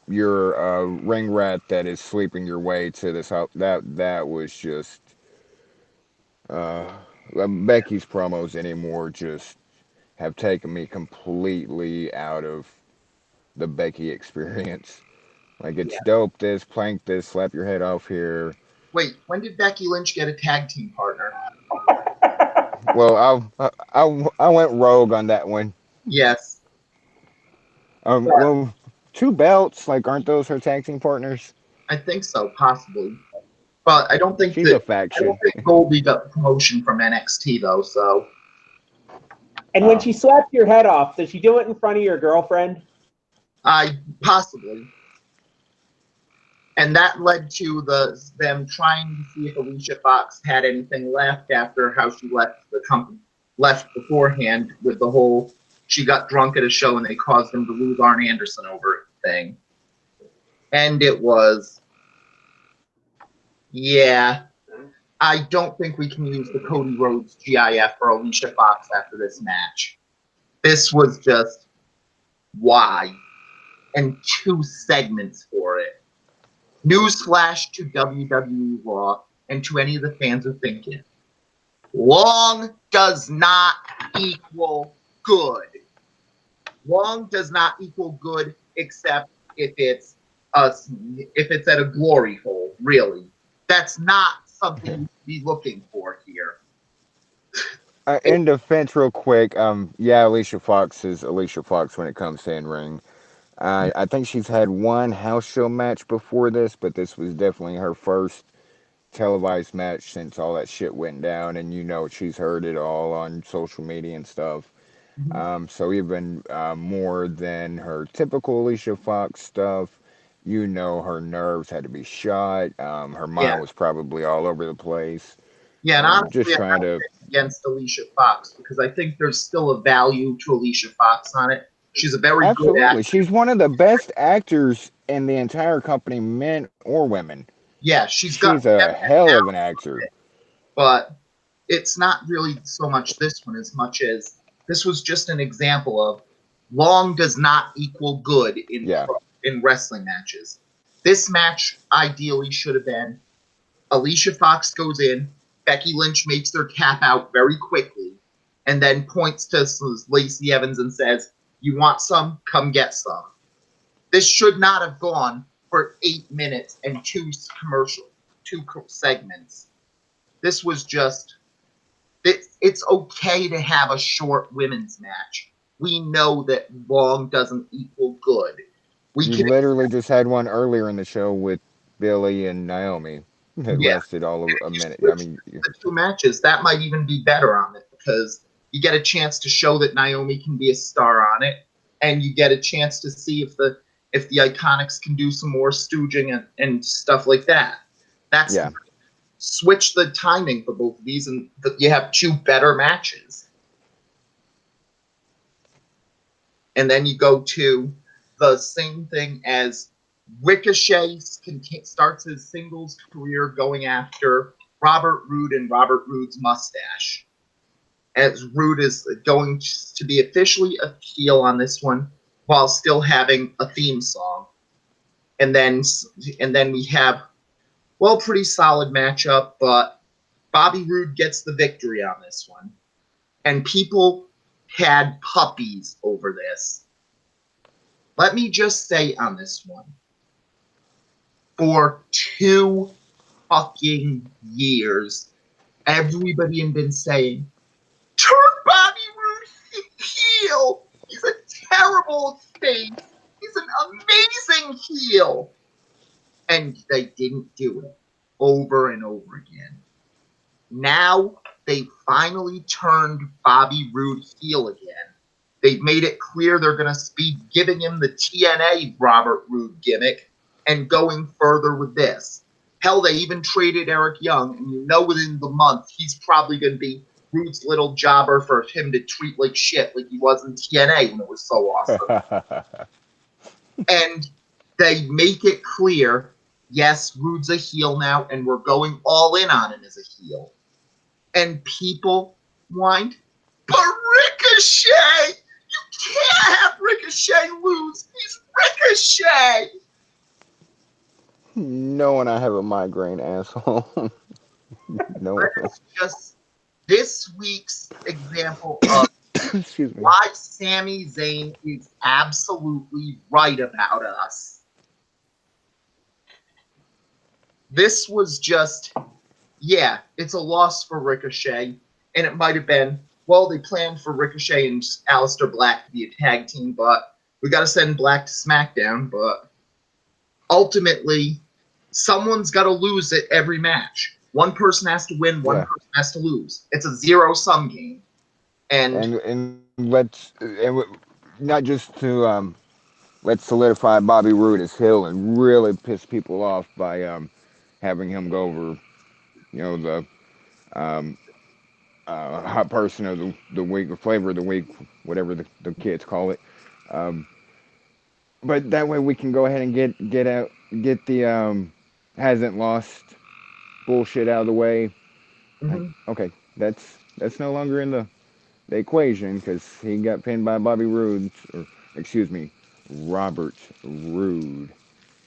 your ring rat that is sleeping your way to this house. That was just uh, Becky's promos anymore. Just have taken me completely out of the Becky experience. Like it's Yeah. dope. This plank. This slap your head off here. Wait, when did Becky Lynch get a tag team partner? Well, I went rogue on that one. Yes. Well, 2 belts. Like, aren't those her tag team partners? I think so, possibly. But I don't think She's a I don't faction. think Goldie got promotion from NXT though, so And when she slaps your head off, does she do it in front of your girlfriend? I possibly. And that led to them trying to see if Alicia Fox had anything left after how she left the company left beforehand with the whole she got drunk at a show and they caused them to lose Arn Anderson over it thing. And it was yeah. I don't think we can use the Cody Rhodes GIF for Alicia Fox after this match. This was just why. And 2 segments for it. Newsflash to WWE Raw and to any of the fans who think it. Long does not equal good. Long does not equal good except if it's at a glory hole, really. That's not something you should be looking for here. In defense, real quick, yeah, Alicia Fox is Alicia Fox when it comes to in ring. I think she's had one house show match before this, but this was definitely her first televised match since all that shit went down, and she's heard it all on social media and stuff. So even more than her typical Alicia Fox stuff, her nerves had to be shot. Her Yeah. mind was probably all over the place. Yeah, and Just honestly, trying I'm to. against Alicia Fox because I think there's still a value to Alicia Fox on it. She's a very good Absolutely. actress. She's one of the best actors in the entire company, men or women. Yeah, she's got She's a hell of an actor. but it's not really so much this one as much as this was just an example of long does not equal good in wrestling matches. This match ideally should have been Alicia Fox goes in, Becky Lynch makes their tap out very quickly, and then points to Lacey Evans and says, "You want some? Come get some." This should not have gone for 8 minutes and 2 segments. This was just it's okay to have a short women's match. We know that long doesn't equal good. You literally just had one earlier in the show with Billy and Naomi that lasted all of a minute. I mean, the 2 matches that might even be better on it because you get a chance to show that Naomi can be a star on it, and you get a chance to see if the Iconics can do some more stooging and stuff like that. That's switch the timing for both of these, and you have 2 better matches. And then you go to the same thing as Ricochet starts his singles career going after Robert Roode and Robert Roode's mustache. As Roode is going to be officially a heel on this one while still having a theme song. And then we have, pretty solid matchup, but Bobby Roode gets the victory on this one. And people had puppies over this. Let me just say on this one, for 2 fucking years, everybody had been saying, turn Bobby Roode heel. He's a terrible face. He's an amazing heel. And they didn't do it over and over again. Now they finally turned Bobby Roode heel again. They've made it clear they're going to be giving him the TNA Robert Roode gimmick and going further with this. Hell, they even traded Eric Young, and within the month he's probably going to be Roode's little jobber for him to treat like shit like he was in TNA when it was so awesome. And they make it clear, yes, Roode's a heel now, and we're going all in on him as a heel. And people whined, but Ricochet! You can't have Ricochet lose! He's Ricochet! knowing I have a migraine, asshole. No. That's just this week's example of Excuse me. why Sami Zayn is absolutely right about us. This was just, it's a loss for Ricochet, and it might have been well, they planned for Ricochet and Aleister Black to be a tag team, but we got to send Black to SmackDown. But ultimately, someone's got to lose at every match. One person has to win, one Yeah, person has to lose. It's a zero-sum game. And not just to let's solidify Bobby Roode as heel and really piss people off by having him go over, the um, hot person of the week or flavor of the week, whatever the kids call it. Um, but that way we can go ahead and get the hasn't lost bullshit out of the way. Like, mhm, okay, that's no longer in the equation because he got pinned by Bobby Roode, or excuse me, Robert Roode.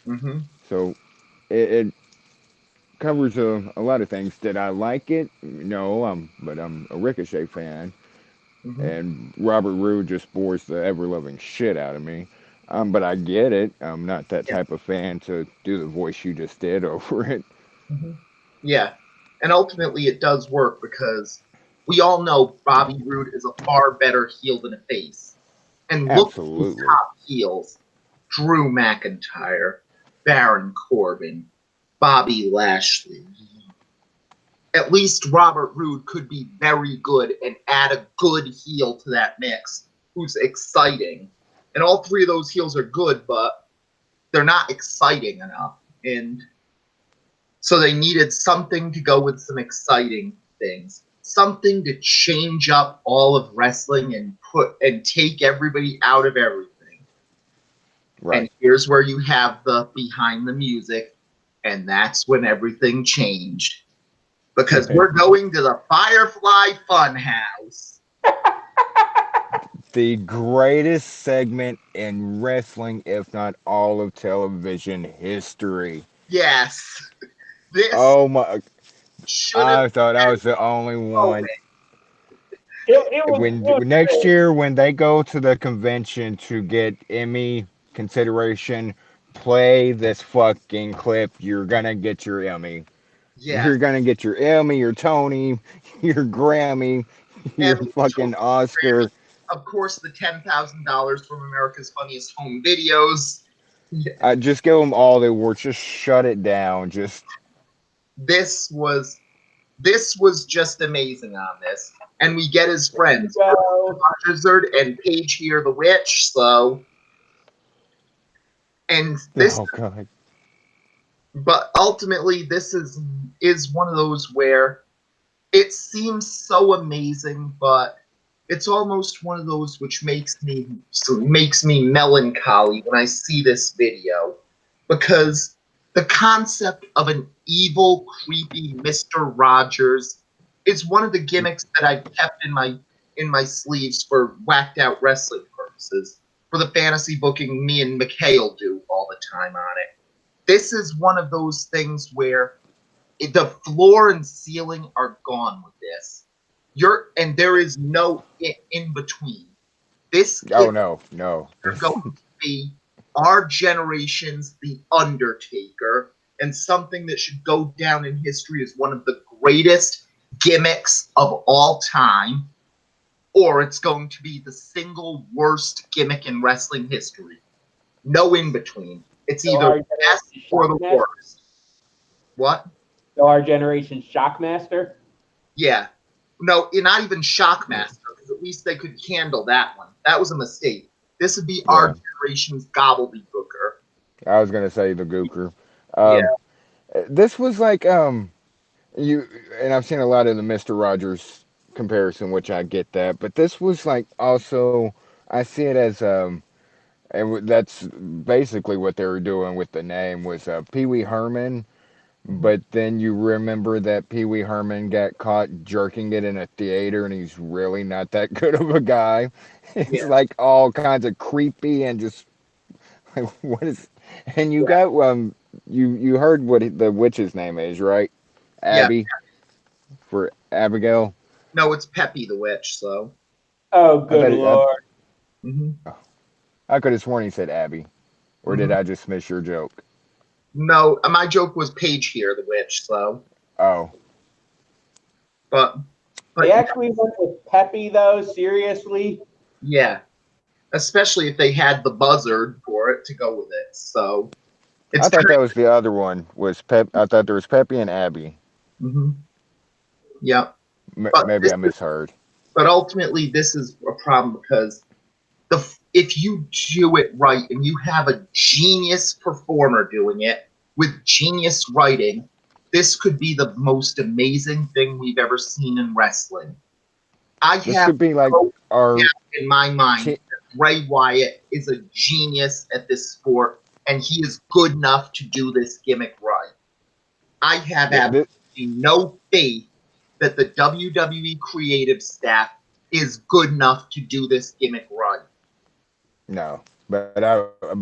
mhm, So it covers a lot of things. Did I like it? No, but I'm a Ricochet fan, mhm. and Robert Roode just bores the ever loving shit out of me. But I get it. I'm not that Yeah. type of fan to do the voice you just did over it. Mhm. Yeah. And ultimately, it does work because we all know Bobby Roode is a far better heel than a face. And look at these Absolutely. top heels: Drew McIntyre, Baron Corbin, Bobby Lashley. At least Robert Roode could be very good and add a good heel to that mix who's exciting. And all three of those heels are good, but they're not exciting enough. And so they needed something to go with some exciting things, something to change up all of wrestling and take everybody out of everything. And Right. here's where you have the behind the music, and that's when everything changed. Because we're going to the Firefly Funhouse. The greatest segment in wrestling, if not all of television history. Yes, this Oh my! should have I thought I been was the only a moment. one. It was When good. next year, when they go to the convention to get Emmy consideration, play this fucking clip. You're gonna get your Emmy. Yes. You're gonna get your Emmy, your Tony, your Grammy, your And fucking Oscar. of course, the $10,000 from America's Funniest Home Videos. Yeah. Just give them all they were. Just shut it down. Just This was this was just amazing on this, and we get his friends So, Lizard and Paige here, the witch. So, and this, oh god. but ultimately, this is one of those where it seems so amazing, but it's almost one of those which makes me melancholy when I see this video, because the concept of an evil, creepy Mr. Rogers is one of the gimmicks that I've kept in my sleeves for whacked out wrestling purposes. For the fantasy booking me and Mikhail do all the time on it. This is one of those things where the floor and ceiling are gone with this. And there is no in between. This Oh kid no, no. is going to be our generation's The Undertaker, and something that should go down in history as one of the greatest gimmicks of all time, or it's going to be the single worst gimmick in wrestling history. No in between. It's so either our the best generation or the Shockmaster. worst. What? So our generation Shockmaster. Yeah. No, not even Shockmaster, because at least they could handle that one. That was a mistake. This would be our Yeah, generation's gobbledygooker. I was gonna say the Gooker. Yeah. Um, this was like you, and I've seen a lot of the Mister Rogers comparison, which I get that, but this was like also I see it as and that's basically what they were doing with the name was Pee Wee Herman. Mhm. But then you remember that Pee Wee Herman got caught jerking it in a theater, and he's really not that good of a guy. It's Yeah. like all kinds of creepy and just like what is? And you Yeah. got you heard what the witch's name is, right? Yeah. Abby for Abigail. No, it's Peppy the Witch, so. Oh, I good thought lord! Hmm. I could have sworn he said Abby, or did Hmm. I just miss your joke? No, my joke was Paige here, the witch, so. Oh, But They actually went with Pepe, though, seriously. Yeah. Especially if they had the buzzard for it to go with it. So it's I thought that was the other one. Was Pep? I thought there was Pepe and Abby. hmm yeah. But Maybe this I is, misheard. but ultimately this is a problem because if you do it right and you have a genius performer doing it with genius writing, this could be the most amazing thing we've ever seen in wrestling. I This have could be like no our. doubt in my mind T- that Bray Wyatt is a genius at this sport and he is good enough to do this gimmick right. I have th- th- absolutely no faith that the WWE creative staff is good enough to do this gimmick right. no, but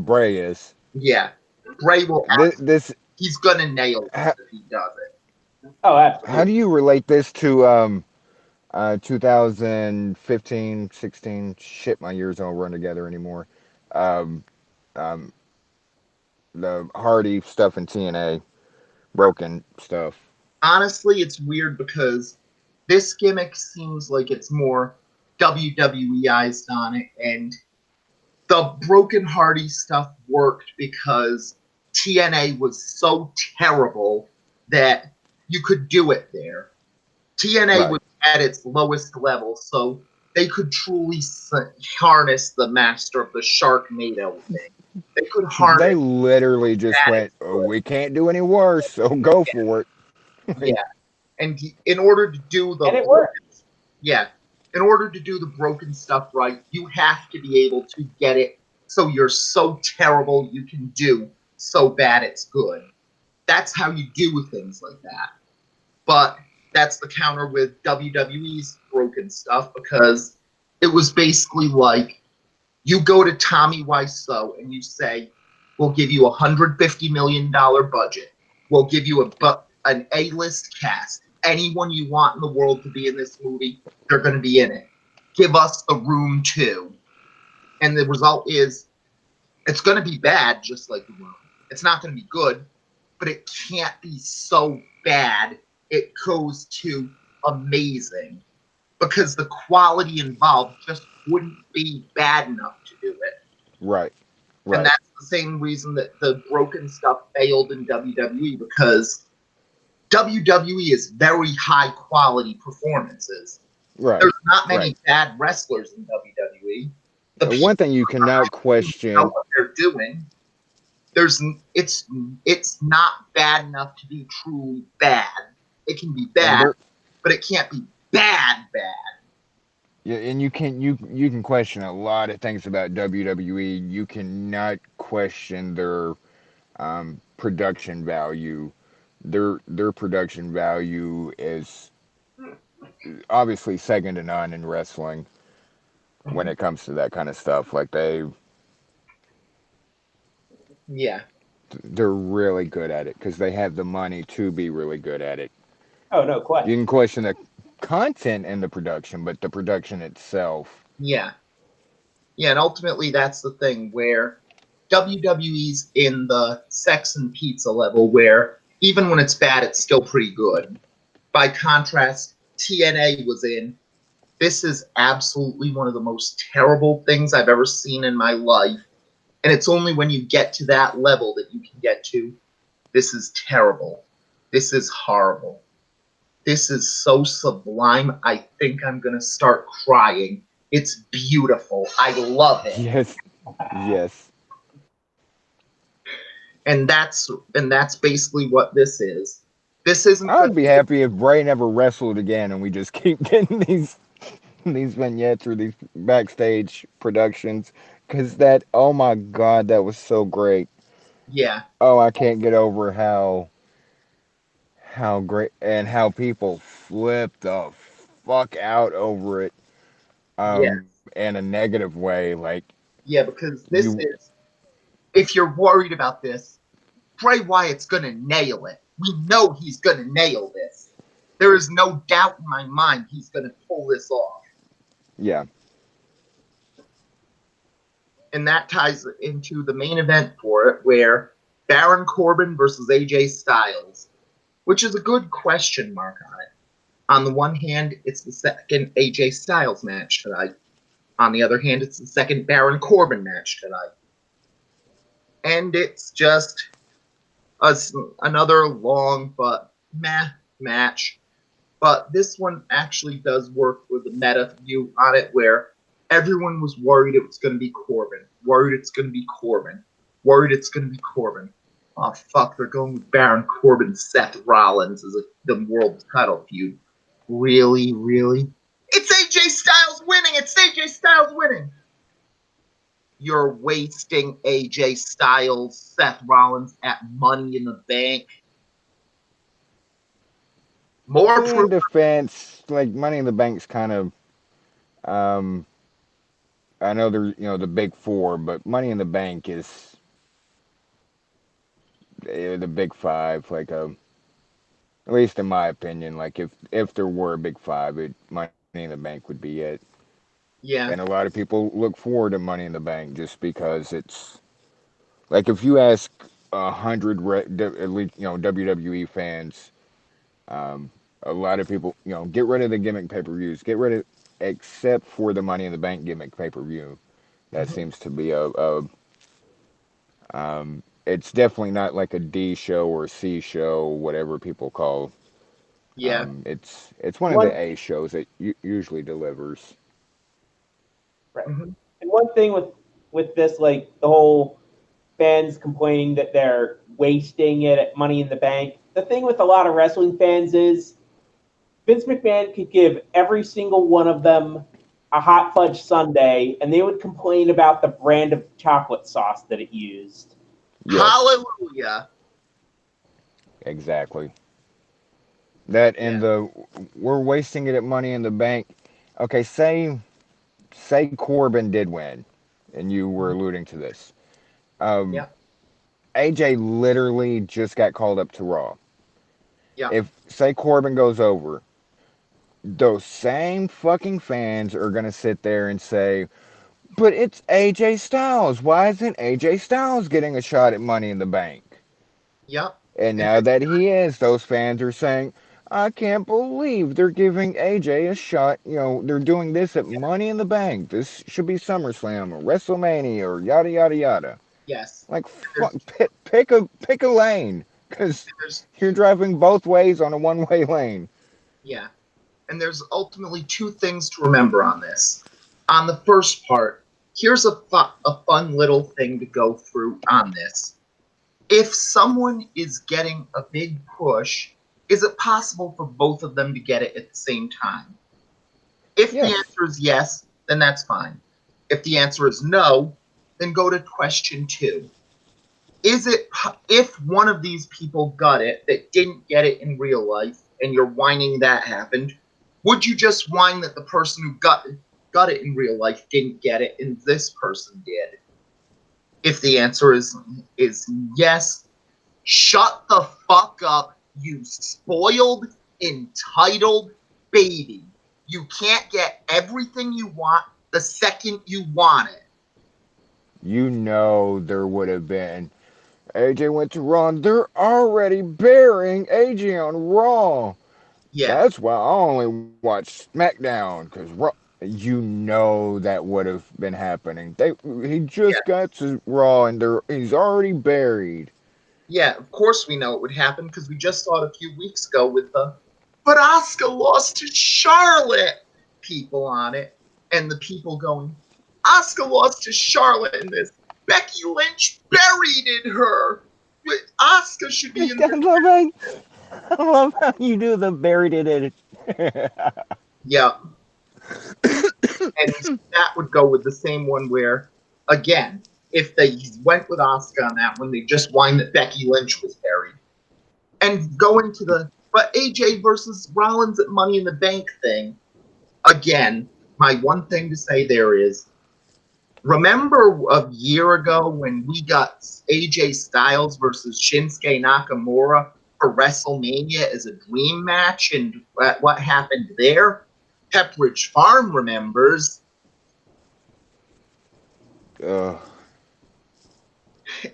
Bray is. Yeah, Bray will. This. He's gonna nail How, this if he does it. Oh, how do absolutely. you relate this to 2015, 16? Shit, my years don't run together anymore. Um, um, the Hardy stuff in TNA, broken stuff. Honestly, it's weird because this gimmick seems like it's more WWEized on it, and the Broken Hardy stuff worked because TNA was so terrible that you could do it there. TNA Right. was at its lowest level, so they could truly harness the master of the Sharknado thing. They could They harness literally just that went, oh, we can't do any worse, so go for it. yeah. And in order to do And the it worked. yeah, in order to do the broken stuff right, you have to be able to get it so you're so terrible you can do so bad it's good. That's how you do things like that. But that's the counter with WWE's broken stuff because it was basically like you go to Tommy Wiseau and you say, "We'll give you $150 million budget. We'll give you an A-list cast. Anyone you want in the world to be in this movie, they're going to be in it. Give us the room too." And the result is it's going to be bad, just like the room. It's not going to be good, but it can't be so bad it goes to amazing because the quality involved just wouldn't be bad enough to do it. Right. And Right. that's the same reason that the broken stuff failed in WWE because WWE is very high quality performances. Right. There's not Right. many bad wrestlers in WWE. The One people thing you cannot who know question. what they're doing, there's it's not bad enough to be truly bad. It can be And bad, there, but it can't be bad. yeah, and you can question a lot of things about WWE. You cannot question their production value. Their production value is obviously second to none in wrestling when it comes to that kind of stuff. Like Yeah, they're really good at it because they have the money to be really good at it. Oh, no You can question. question the content and the production, but the production itself. yeah, yeah, and ultimately that's the thing where WWE's in the sex and pizza level where even when it's bad, it's still pretty good. By contrast, TNA was in. This is absolutely one of the most terrible things I've ever seen in my life. And it's only when you get to that level that you can get to, this is terrible. This is horrible. This is so sublime. I think I'm going to start crying. It's beautiful. I love it. Yes, yes. And that's basically what this is. This isn't going I'd to be be happy if Bray never wrestled again, and we just keep getting these vignettes or these backstage productions. Cause that, oh my god, that was so great. yeah. Oh, I can't get over how great and how people flip the fuck out over it. Yeah. In a negative way. Like Yeah, because this you, is if you're worried about this, Bray Wyatt's going to nail it. We know he's going to nail this. There is no doubt in my mind he's going to pull this off. yeah, And that ties into the main event for it, where Baron Corbin versus AJ Styles, which is a good question mark on it. On the one hand, it's the second AJ Styles match tonight. On the other hand, it's the second Baron Corbin match tonight. And it's just another long but meh match. But this one actually does work with the meta view on it, where everyone was worried it was going to be Corbin, worried it's going to be Corbin, worried it's going to be Corbin. Oh, fuck, they're going with Baron Corbin, Seth Rollins as the world title feud. Really, really? It's AJ Styles winning! It's AJ Styles winning! You're wasting AJ Styles, Seth Rollins at Money in the Bank. More In defense, like Money in the Bank's kind of, um, I know they're the big four, but Money in the Bank is the big five. Like at least in my opinion, like if there were a big five, Money in the Bank would be it. And a Yeah. lot of people look forward to Money in the Bank just because it's like if you ask 100 at least WWE fans, um, a lot of people get rid of the gimmick pay per views, get rid of except for the Money in the Bank gimmick pay per view. That Mm-hmm. seems to be it's definitely not like a D show or C show, whatever people call. Yeah. It's one of One the A shows that usually delivers. right. Mm-hmm. And one thing with this, like the whole fans complaining that they're wasting it at Money in the Bank. The thing with a lot of wrestling fans is Vince McMahon could give every single one of them a hot fudge sundae, and they would complain about the brand of chocolate sauce that it used. Yes, Hallelujah. exactly. That and Yeah. the we're wasting it at Money in the Bank. Okay, say Corbin did win, and you were Mm-hmm. alluding to this. Um, Yeah. AJ literally just got called up to Raw. Yeah. If say Corbin goes over, those same fucking fans are gonna sit there and say, "But it's AJ Styles. Why isn't AJ Styles getting a shot at Money in the Bank?" Yeah. And And now that he is, those fans are saying, "I can't believe they're giving AJ a shot. They're doing this at Money in the Bank. This should be SummerSlam or WrestleMania or yada yada yada." yes. Like, And there's pick a lane, because there's you're driving both ways on a one-way lane. yeah. And there's ultimately two things to remember on this. On the first part, here's a fun little thing to go through on this. If someone is getting a big push, is it possible for both of them to get it at the same time? If the Yes, answer is yes, then that's fine. If the answer is no, then go to question two. Is it if one of these people got it that didn't get it in real life and you're whining that happened, would you just whine that the person who got it in real life didn't get it and this person did? If the answer is yes, shut the fuck up, you spoiled, entitled baby. You can't get everything you want the second you want it. there would have been. AJ went to Raw. They're already burying AJ on Raw. Yeah, That's why I only watch SmackDown, because Raw. That would have been happening. He yeah, just got to Raw and he's already buried. yeah. Of course we know it would happen because we just saw it a few weeks ago with the but Asuka lost to Charlotte people on it, and the people going, Asuka lost to Charlotte in this. Becky Lynch buried in her. Asuka should be in I this. love how, I love how you do the buried it in. Yeah, and that would go with the same one where, again, if they went with Asuka on that one, they just whined that Becky Lynch was buried. And go into the but AJ versus Rollins at Money in the Bank thing. Again, my one thing to say there is remember a year ago when we got AJ Styles versus Shinsuke Nakamura for WrestleMania as a dream match and what happened there? Pepperidge Farm remembers. uh,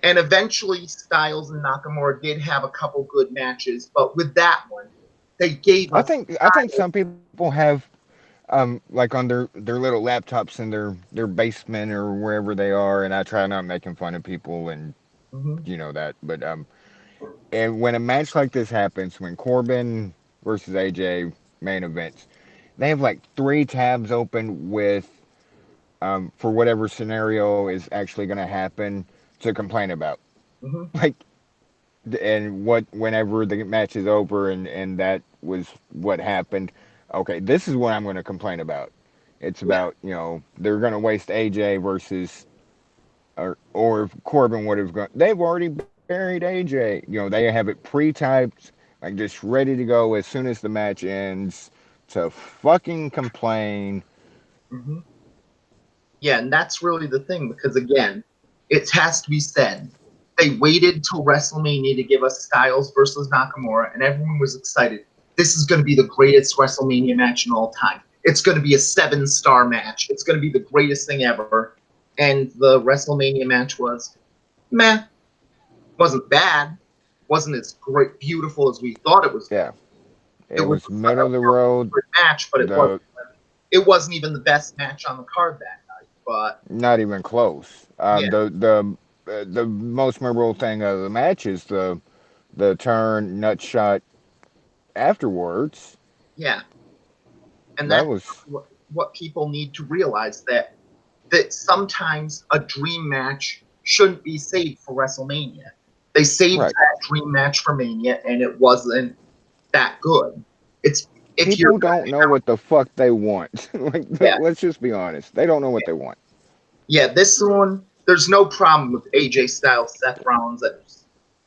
And eventually, Styles and Nakamura did have a couple good matches, but with that one, they gave us I think some people have like on their little laptops in their basement or wherever they are, and I try not making fun of people and hmm you know that, but and when a match like this happens, when Corbin versus AJ main events, they have like three tabs open with for whatever scenario is actually going to happen to complain about. hmm Like, and what whenever the match is over and that was what happened. Okay, this is what I'm going to complain about. It's yeah. about they're going to waste AJ versus or if Corbin would have gone. They've already buried AJ. They have it pre-typed, like just ready to go as soon as the match ends to fucking complain. hmm Yeah, and that's really the thing because again, it has to be said. They waited till WrestleMania to give us Styles versus Nakamura, and everyone was excited. This is going to be the greatest WrestleMania match in all time. It's going to be a 7-star match. It's going to be the greatest thing ever. And the WrestleMania match was meh. Wasn't bad. Wasn't as great, beautiful as we thought it was going to Yeah, be. It it was was a middle of the really road. good match, but it wasn't. The It wasn't even the best match on the card that night. But Not even close. yeah, The most memorable thing of the match is the turn nut shot afterwards. yeah. And That that's was what people need to realize that sometimes a dream match shouldn't be saved for WrestleMania. They saved right. that dream match for Mania, and it wasn't that good. It's if you're People don't know what the fuck they want. Like, yeah let's just be honest. They don't know what they want. yeah this one. There's no problem with AJ Styles, Seth Rollins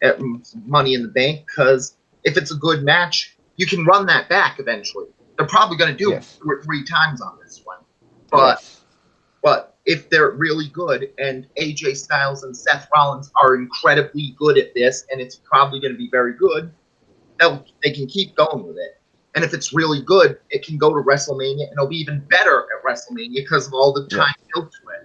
at Money in the Bank because if it's a good match, you can run that back eventually. They're probably going to do Yes. 2 or 3 times on this one, but Yes. But if they're really good, and AJ Styles and Seth Rollins are incredibly good at this, and it's probably going to be very good, they can keep going with it. And if it's really good, it can go to WrestleMania, and it'll be even better at WrestleMania because of all the Right. time built to it.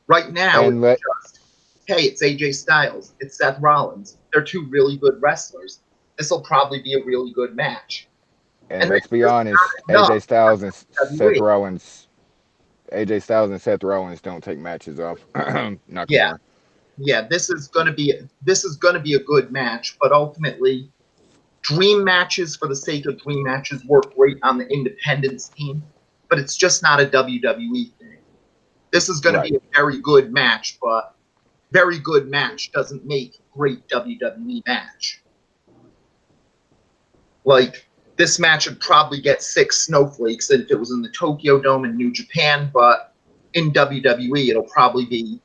Right now, And it's just, hey, it's AJ Styles, it's Seth Rollins. They're two really good wrestlers. This will probably be a really good match. And let's that's be just honest. not enough for WWE. AJ Styles and Seth Rollins don't take matches off Yeah, Nakamura. yeah, this is gonna be a good match, but ultimately, dream matches for the sake of dream matches work great on the independence team, but it's just not a WWE thing. This is gonna Right. be a very good match, but very good match doesn't make great WWE match. Like this match would probably get 6 snowflakes if it was in the Tokyo Dome in New Japan, but in WWE it'll probably be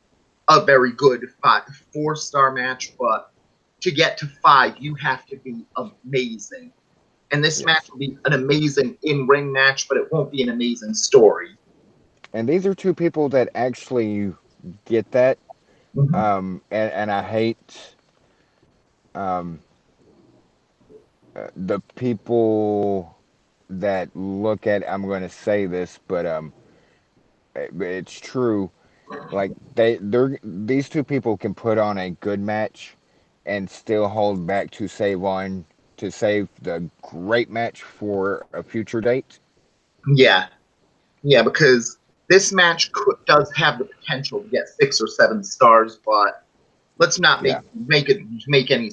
a very good 4-star match, but to get to 5, you have to be amazing. And this match Yes. will be an amazing in-ring match, but it won't be an amazing story. And these are two people that actually get that. Mm-hmm. And I hate um, the people that look at. I'm going to say this, but it's true. Like they're these two people can put on a good match and still hold back to save the great match for a future date. Yeah, yeah, because this match does have the potential to get 6 or 7 stars, but let's not Yeah. make any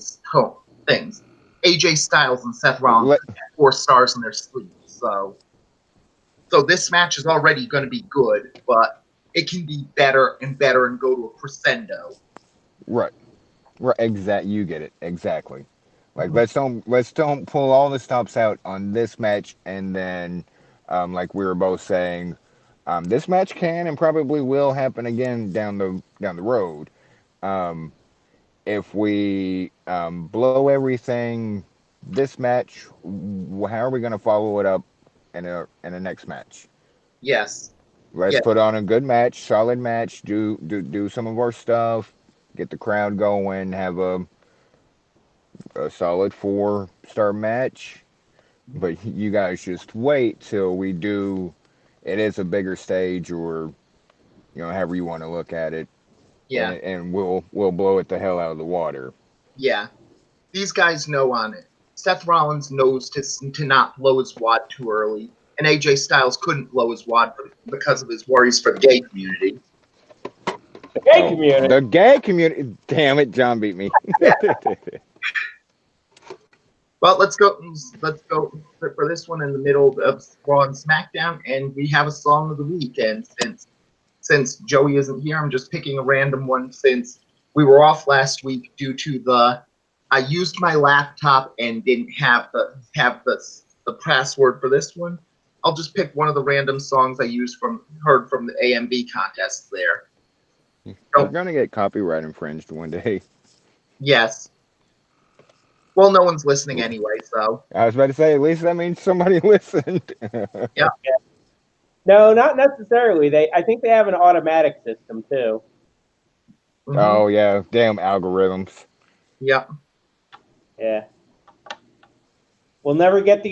things. AJ Styles and Seth Rollins Let have 4 stars in their sleeves, so this match is already going to be good, but it can be better and better and go to a crescendo. right. Right, exact. You get it exactly. Like Mhm. let's don't pull all the stops out on this match, and then, like we were both saying, this match can and probably will happen again down the road. Um, if we blow everything this match, how are we going to follow it up in the next match? Yes, Let's yeah, put on a good match, solid match. Do some of our stuff, get the crowd going, have a solid 4-star match. But you guys just wait till we do. It is a bigger stage, or however you want to look at it, yeah, and we'll blow it the hell out of the water. yeah. These guys know on it. Seth Rollins knows to not blow his wad too early, and AJ Styles couldn't blow his wad because of his worries for the gay community. The gay community. The gay community. Damn it, John beat me. Well, let's go for this one in the middle of Raw and SmackDown, and we have a song of the week. And since Joey isn't here, I'm just picking a random one since we were off last week due to I used my laptop and didn't have the password for this one. I'll just pick one of the random songs I heard from the AMB contests there. You're gonna get copyright infringed one day. Yes. Well, no one's listening anyway, so. I was about to say, at least that means somebody listened. Yeah. No, not necessarily. I think they have an automatic system too. Mm-hmm. Oh yeah, damn algorithms. Yeah. Yeah. We'll never get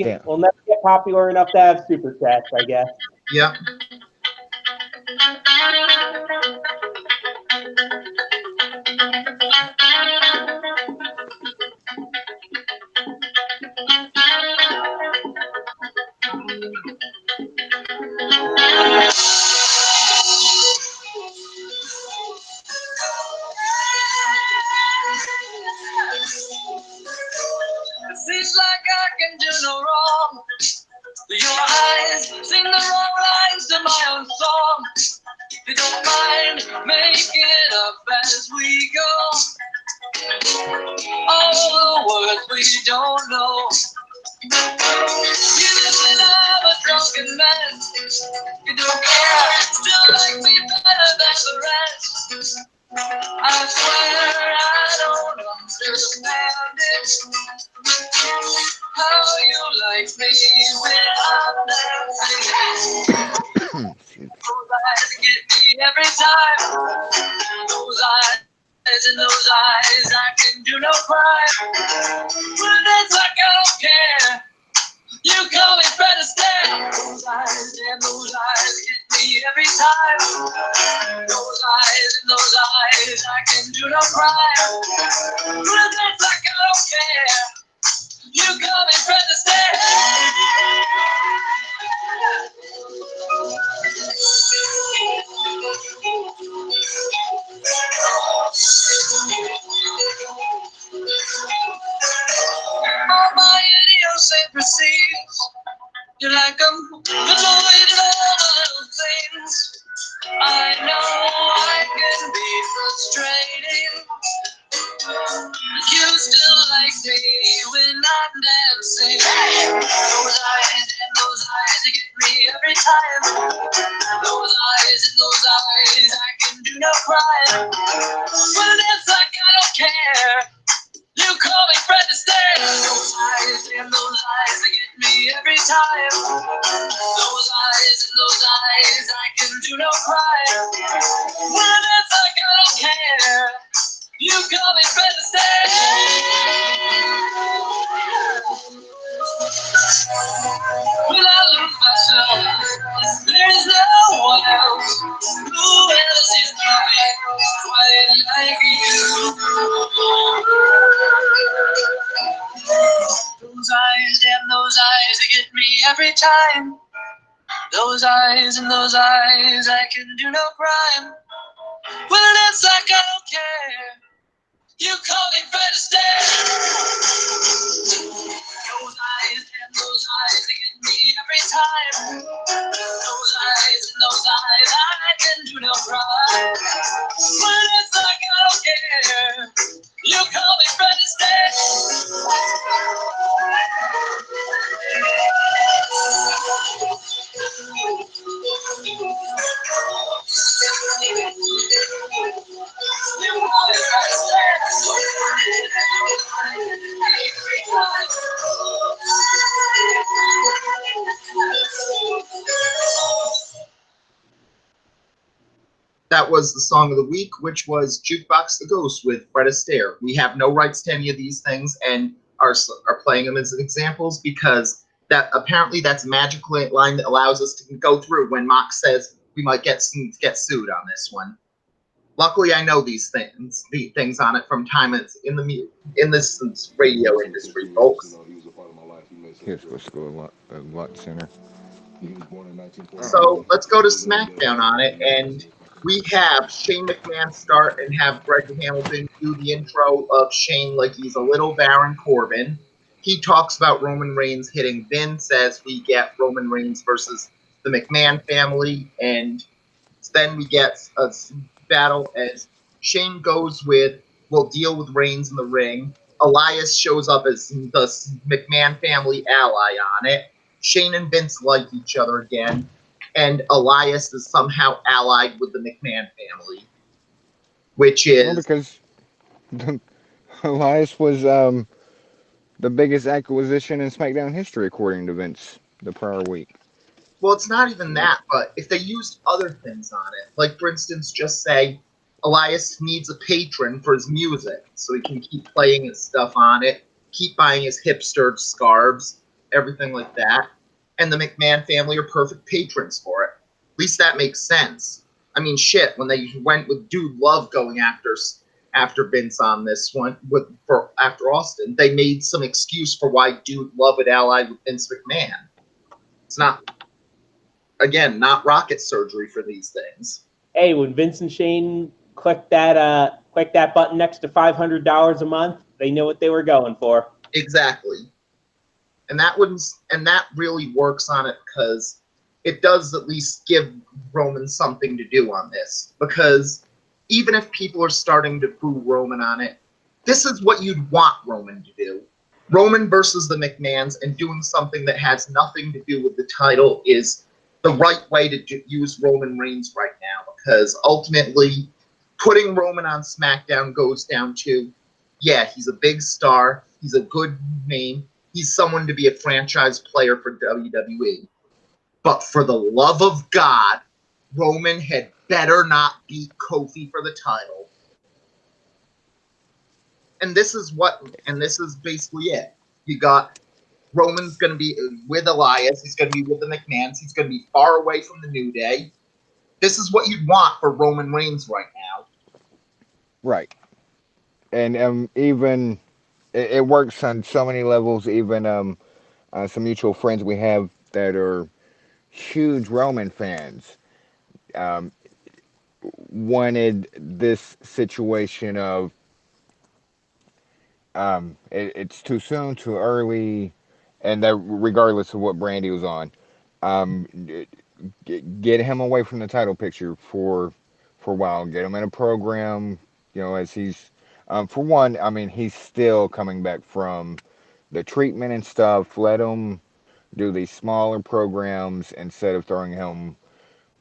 popular enough to have super chats, I guess. Yeah. Seems like I can do no wrong. Your eyes sing the wrong lines to my own song. If you don't mind, make it up as we go. All the words we don't know. You listen, I'm a drunken man. You don't care, still like me better than the rest. I swear I don't understand it. How you like me without dancing. Those eyes get me every time. Those eyes and those eyes, I can do no crime. But it's like I don't care. You call me Fred Astaire. Those eyes and those eyes get me every time. Those eyes and those eyes, I can do no crime. But it's like I don't care. You call me Fred Astaire. All my idiosyncrasies, you're like I'm annoyed at all the little things. I know I can be frustrating. You still like me when I'm dancing. Those eyes and those eyes, you get me every time. Those eyes and those eyes, I can do no crime. Well, it's like I don't care. You call me Fred Astaire. Those eyes and those eyes, they get me every time. Those eyes and those eyes, I can do no crime. Well, it's like I don't care. You call me Fred Astaire. When I lose myself, there's no one else who else is loving quite like you. Those eyes and those eyes, they get me every time. Those eyes and those eyes, I can do no crime. Well, it's like I don't care. You call me Fred Astaire. Those eyes and those eyes, they get me every time. Those eyes and those eyes, I can do no crime. Well, it's like I don't care. You call me Fred Astaire. That was the song of the week, which was Jukebox the Ghost with Fred Astaire. We have no rights to any of these things and are playing them as examples because apparently that's a magic line that allows us to go through when Mock says we might get sued on this one. Luckily, I know these things on it from time in this radio industry, folks. He was supposed to go a lot sooner. So let's go to SmackDown on it, and we have Shane McMahon start and have Greg Hamilton do the intro of Shane like he's a little Baron Corbin. He talks about Roman Reigns hitting Vince as we get Roman Reigns versus the McMahon family, and then we get a battle as Shane goes with, we'll deal with Reigns in the ring. Elias shows up as the McMahon family ally on it. Shane and Vince like each other again, and Elias is somehow allied with the McMahon family, which Well, is, because Elias was the biggest acquisition in SmackDown history, according to Vince, the prior week. well, it's not even that, but if they used other things on it, like for instance, just say Elias needs a patron for his music, so he can keep playing his stuff on it, keep buying his hipster scarves, everything like that, and the McMahon family are perfect patrons for it. At least that makes sense. I mean, shit, when they went with Dude Love going after Vince on this one after Austin, they made some excuse for why Dude Love would ally with Vince McMahon. It's not, again, not rocket surgery for these things. Hey, when Vince and Shane clicked that button next to $500 a month, they knew what they were going for. Exactly. And that really works on it because it does at least give Roman something to do on this. Because even if people are starting to boo Roman on it, this is what you'd want Roman to do. Roman versus the McMahons and doing something that has nothing to do with the title is the right way to use Roman Reigns right now, because ultimately putting Roman on SmackDown goes down to, yeah, he's a big star, he's a good name, he's someone to be a franchise player for WWE. But for the love of God, Roman had better not beat Kofi for the title. And this is basically it. You got Roman's going to be with Elias. He's going to be with the McMahons. He's going to be far away from the New Day. This is what you'd want for Roman Reigns right now. Right. And even it works on so many levels. Even some mutual friends we have that are huge Roman fans um, wanted this situation of it's too soon, too early, and that regardless of what brand he was on, um, get him away from the title picture for a while. Get him in a program, as he's for one. I mean, he's still coming back from the treatment and stuff. Let him do these smaller programs instead of throwing him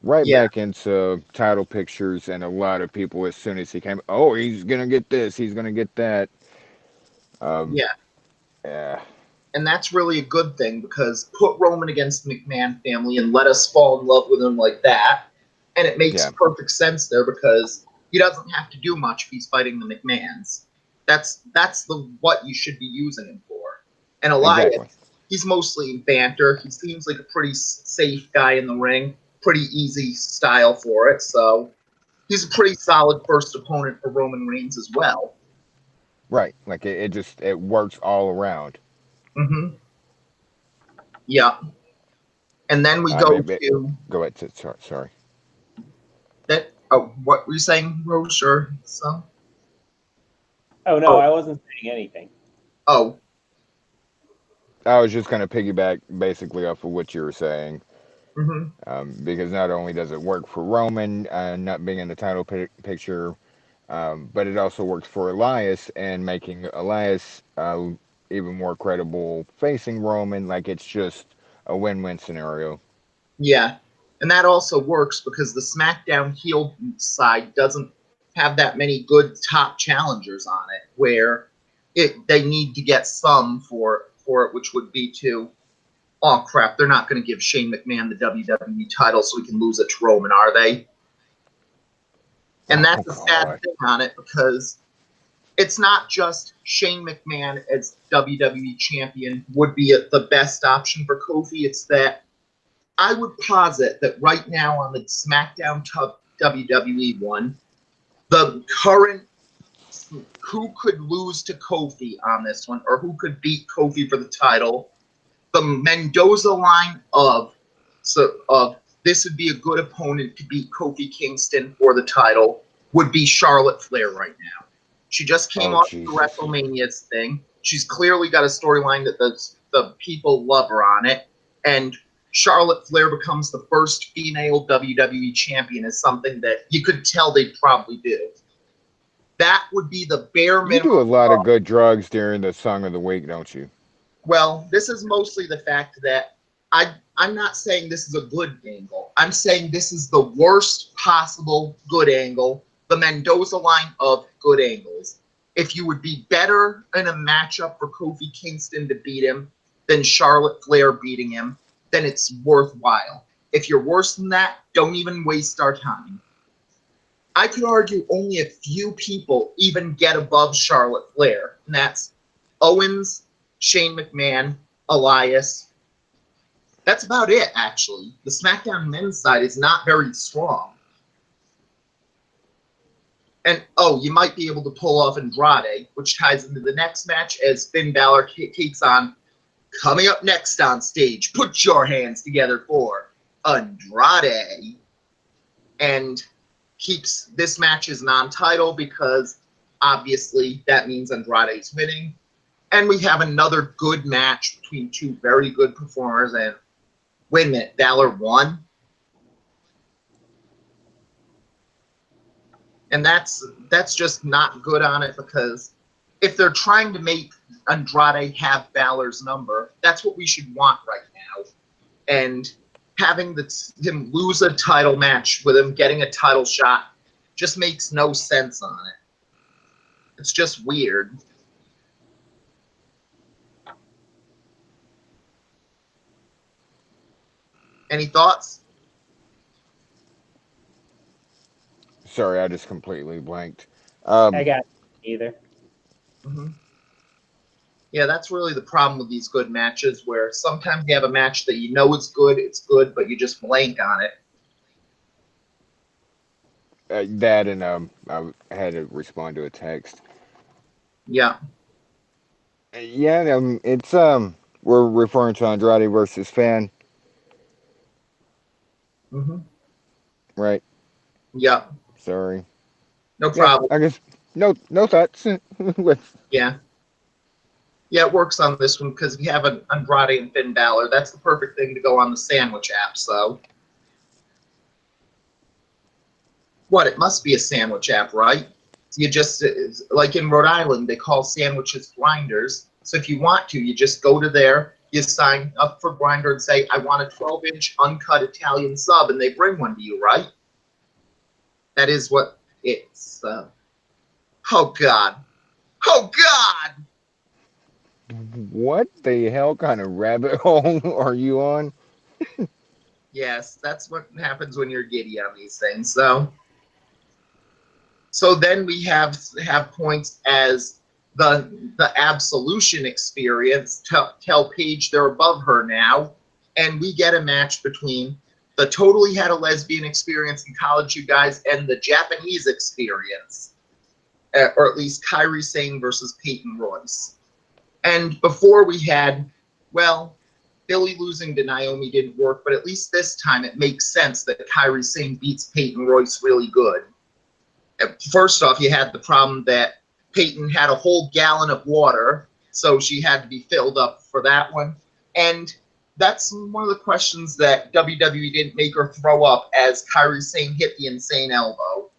right Yeah, back into title pictures. And a lot of people, as soon as he came, oh, he's gonna get this, he's gonna get that. Um, yeah. yeah, And that's really a good thing because put Roman against the McMahon family and let us fall in love with him like that. And it makes yeah, perfect sense there because he doesn't have to do much if he's fighting the McMahons. That's what you should be using him for. And Elias, exactly. he's mostly banter. He seems like a pretty safe guy in the ring, pretty easy style for it. So he's a pretty solid first opponent for Roman Reigns as well. Right, like it just it works all around. Mm-hmm. Yeah. And then we I go mean, to go ahead. Sorry. that. Oh, what were you saying, Roche? Or so? Oh, no, Oh, I wasn't saying anything. oh. I was just going to piggyback basically off of what you were saying, Mm-hmm. because not only does it work for Roman not being in the title picture, but it also works for Elias and making Elias even more credible facing Roman. Like it's just a win-win scenario. Yeah, and that also works because the SmackDown heel side doesn't have that many good top challengers on it, where they need to get some for it, which would be to, oh crap, they're not going to give Shane McMahon the WWE title so he can lose it to Roman, are they? And Oh that's a sad God. thing on it because it's not just Shane McMahon as WWE champion would be the best option for Kofi. It's that I would posit that right now on the SmackDown WWE one, the current who could lose to Kofi on this one, or who could beat Kofi for the title, the Mendoza line of this would be a good opponent to beat Kofi Kingston for the title would be Charlotte Flair right now. She just came Oh off the Jesus. WrestleMania's thing. She's clearly got a storyline that the people love her on it. And Charlotte Flair becomes the first female WWE champion is something that you could tell they'd probably do. That would be the bare You minimum. do a lot of good drugs during the Song of the Week, don't you? Well, this is mostly the fact that I'm not saying this is a good angle. I'm saying this is the worst possible good angle, the Mendoza line of good angles. If you would be better in a matchup for Kofi Kingston to beat him than Charlotte Flair beating him, then it's worthwhile. If you're worse than that, don't even waste our time. I could argue only a few people even get above Charlotte Flair, and that's Owens, Shane McMahon, Elias. That's about it, actually. The SmackDown men's side is not very strong. And, you might be able to pull off Andrade, which ties into the next match as Finn Balor takes on, coming up next on stage, put your hands together for Andrade. And keeps this match as non-title because obviously that means Andrade's winning. And we have another good match between two very good performers. And wait a minute, Balor won? And that's just not good on it because if they're trying to make Andrade have Balor's number, that's what we should want right now. And having him lose a title match with him getting a title shot just makes no sense on it. It's just weird. Any thoughts? Sorry, I just completely blanked. I got either. Mm-hmm. Yeah, that's really the problem with these good matches, where sometimes you have a match that you know it's good, but you just blank on it. That and I had to respond to a text. Yeah. Yeah, it's we're referring to Andrade versus Fan, Mm-hmm. right? Yeah. Sorry. No Yeah, problem. I guess no thoughts. Yeah. Yeah, it works on this one because we have an Andrade and Finn Balor. That's the perfect thing to go on the sandwich app, so. What, it must be a sandwich app, right? You just, like in Rhode Island, they call sandwiches grinders. So if you want to, you just go to there, you sign up for Grindr and say, I want a 12-inch uncut Italian sub, and they bring one to you, right? That is what it's. Oh, God. Oh, God! What the hell kind of rabbit hole are you on? Yes, that's what happens when you're giddy on these things. So then we have points as the absolution experience tell Paige they're above her now, and we get a match between the totally had a lesbian experience in college, you guys, and the Japanese experience, or at least Kairi Sane versus Peyton Royce. And before we had, well, Billy losing to Naomi didn't work, but at least this time it makes sense that Kairi Sane beats Peyton Royce really good. First off, you had the problem that Peyton had a whole gallon of water, so she had to be filled up for that one. And that's one of the questions that WWE didn't make her throw up as Kairi Sane hit the insane elbow.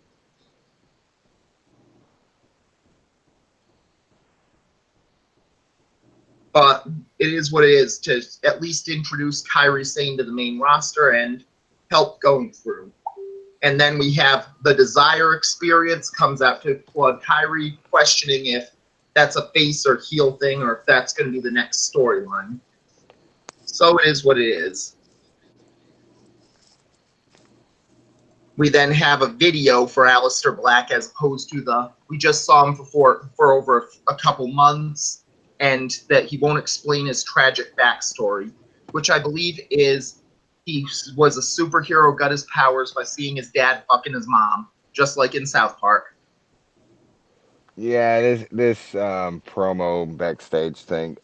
But it is what it is to at least introduce Kairi Sane to the main roster and help going through. And then we have the Desire experience comes out to plug Kairi, questioning if that's a face or heel thing or if that's going to be the next storyline. So it is what it is. We then have a video for Aleister Black as opposed to we just saw him for over a couple months, and that he won't explain his tragic backstory, which I believe is he was a superhero, got his powers by seeing his dad fucking his mom, just like in South Park. Yeah, this promo backstage thing.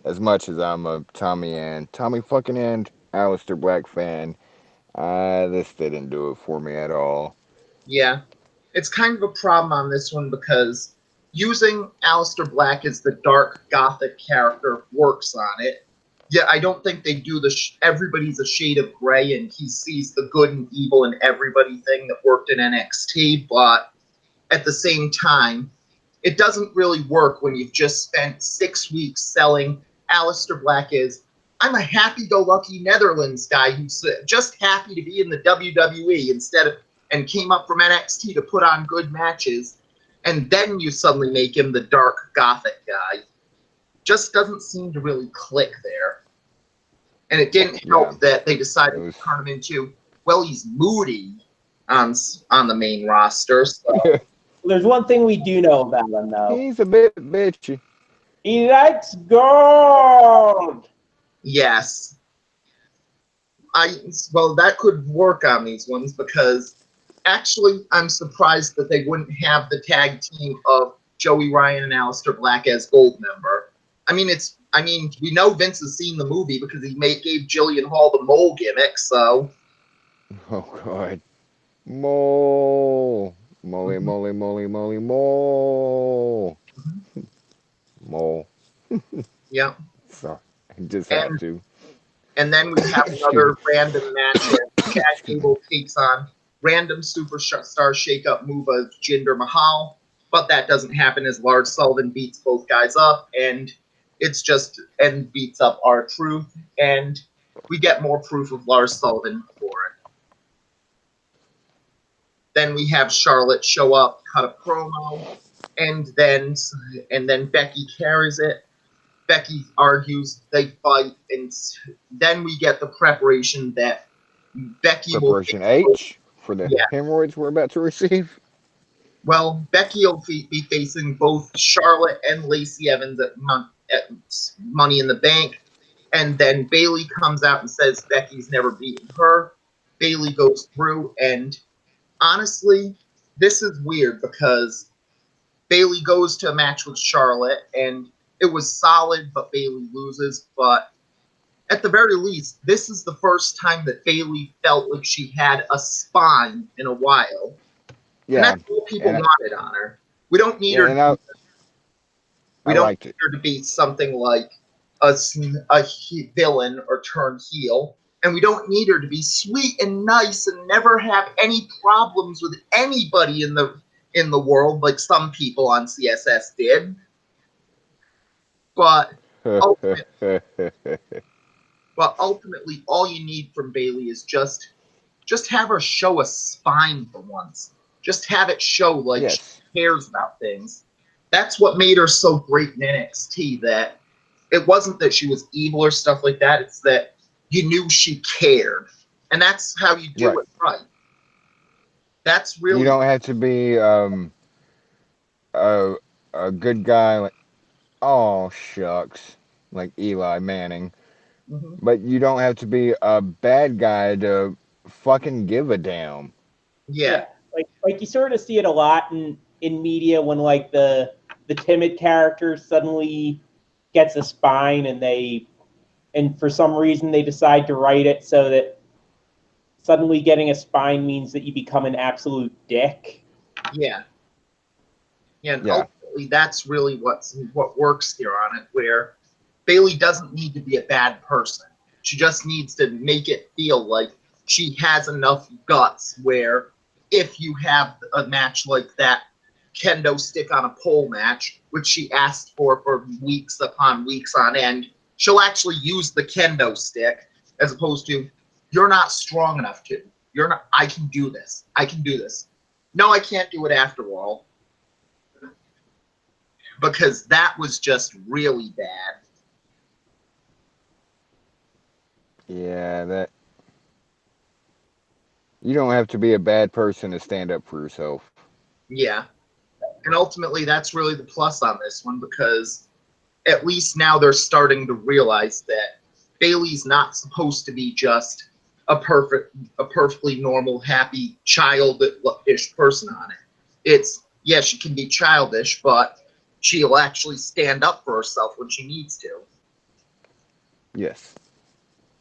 as much as I'm a Tommy fucking and Aleister Black fan, this didn't do it for me at all. Yeah. It's kind of a problem on this one because using Aleister Black as the dark gothic character works on it. Yeah, I don't think they do the everybody's a shade of gray and he sees the good and evil in everybody thing that worked in NXT, but at the same time, it doesn't really work when you've just spent 6 weeks selling Aleister Black as I'm a happy-go-lucky Netherlands guy who's just happy to be in the WWE instead of and came up from NXT to put on good matches, and then you suddenly make him the dark gothic guy. Just doesn't seem to really click there. And it didn't help that they decided to turn him into, well, he's moody on the main roster. So. There's one thing we do know about him, though. He's a bit bitchy. He likes gold! Yes. Well, that could work on these ones because actually, I'm surprised that they wouldn't have the tag team of Joey Ryan and Aleister Black as Gold member. I mean, we know Vince has seen the movie because he gave Jillian Hall the mole gimmick, so. Oh, God. Mole. Molly, moly, moly, moly, mole. Mole. Yeah. Sorry. I just have to. And then we have another random match where Chad Gable takes on random Superstar Shakeup move of Jinder Mahal, but that doesn't happen as Lars Sullivan beats both guys up, and beats up R-Truth, and we get more proof of Lars Sullivan for it. Then we have Charlotte show up, cut a promo, and then Becky carries it. Becky argues, they fight, and then we get the preparation that Becky Preparation H for the hemorrhoids we're about to receive. Well, Becky will be facing both Charlotte and Lacey Evans at Money in the Bank, and then Bayley comes out and says Becky's never beaten her. Bayley goes through, and honestly, this is weird because Bayley goes to a match with Charlotte, and it was solid, but Bayley loses. But at the very least, this is the first time that Bayley felt like she had a spine in a while. Yeah, and that's what people wanted on her. We don't need her. We don't need her to be something like a villain or turn heel, and we don't need her to be sweet and nice and never have any problems with anybody in the world like some people on CSS did. But ultimately, all you need from Bayley is just have her show a spine for once. Just have it show like she cares about things. That's what made her so great in NXT, that it wasn't that she was evil or stuff like that. It's that you knew she cared. And that's how you do it right. That's really... You don't have to be a good guy like, oh, shucks, like Eli Manning. Mm-hmm. But you don't have to be a bad guy to fucking give a damn. Yeah. Like you sort of see it a lot in media when like the timid character suddenly gets a spine and for some reason they decide to write it so that suddenly getting a spine means that you become an absolute dick. Yeah. And ultimately that's really what works here on it, where Bayley doesn't need to be a bad person. She just needs to make it feel like she has enough guts where if you have a match like that kendo stick on a pole match, which she asked for weeks upon weeks on end, she'll actually use the kendo stick as opposed to, you're not strong enough to. I can do this. I can do this. No, I can't do it after all. Because that was just really bad. Yeah, you don't have to be a bad person to stand up for yourself. Yeah. And ultimately, that's really the plus on this one, because at least now they're starting to realize that Bayley's not supposed to be just a perfectly normal, happy, childish person on it. It's, she can be childish, but she'll actually stand up for herself when she needs to. Yes.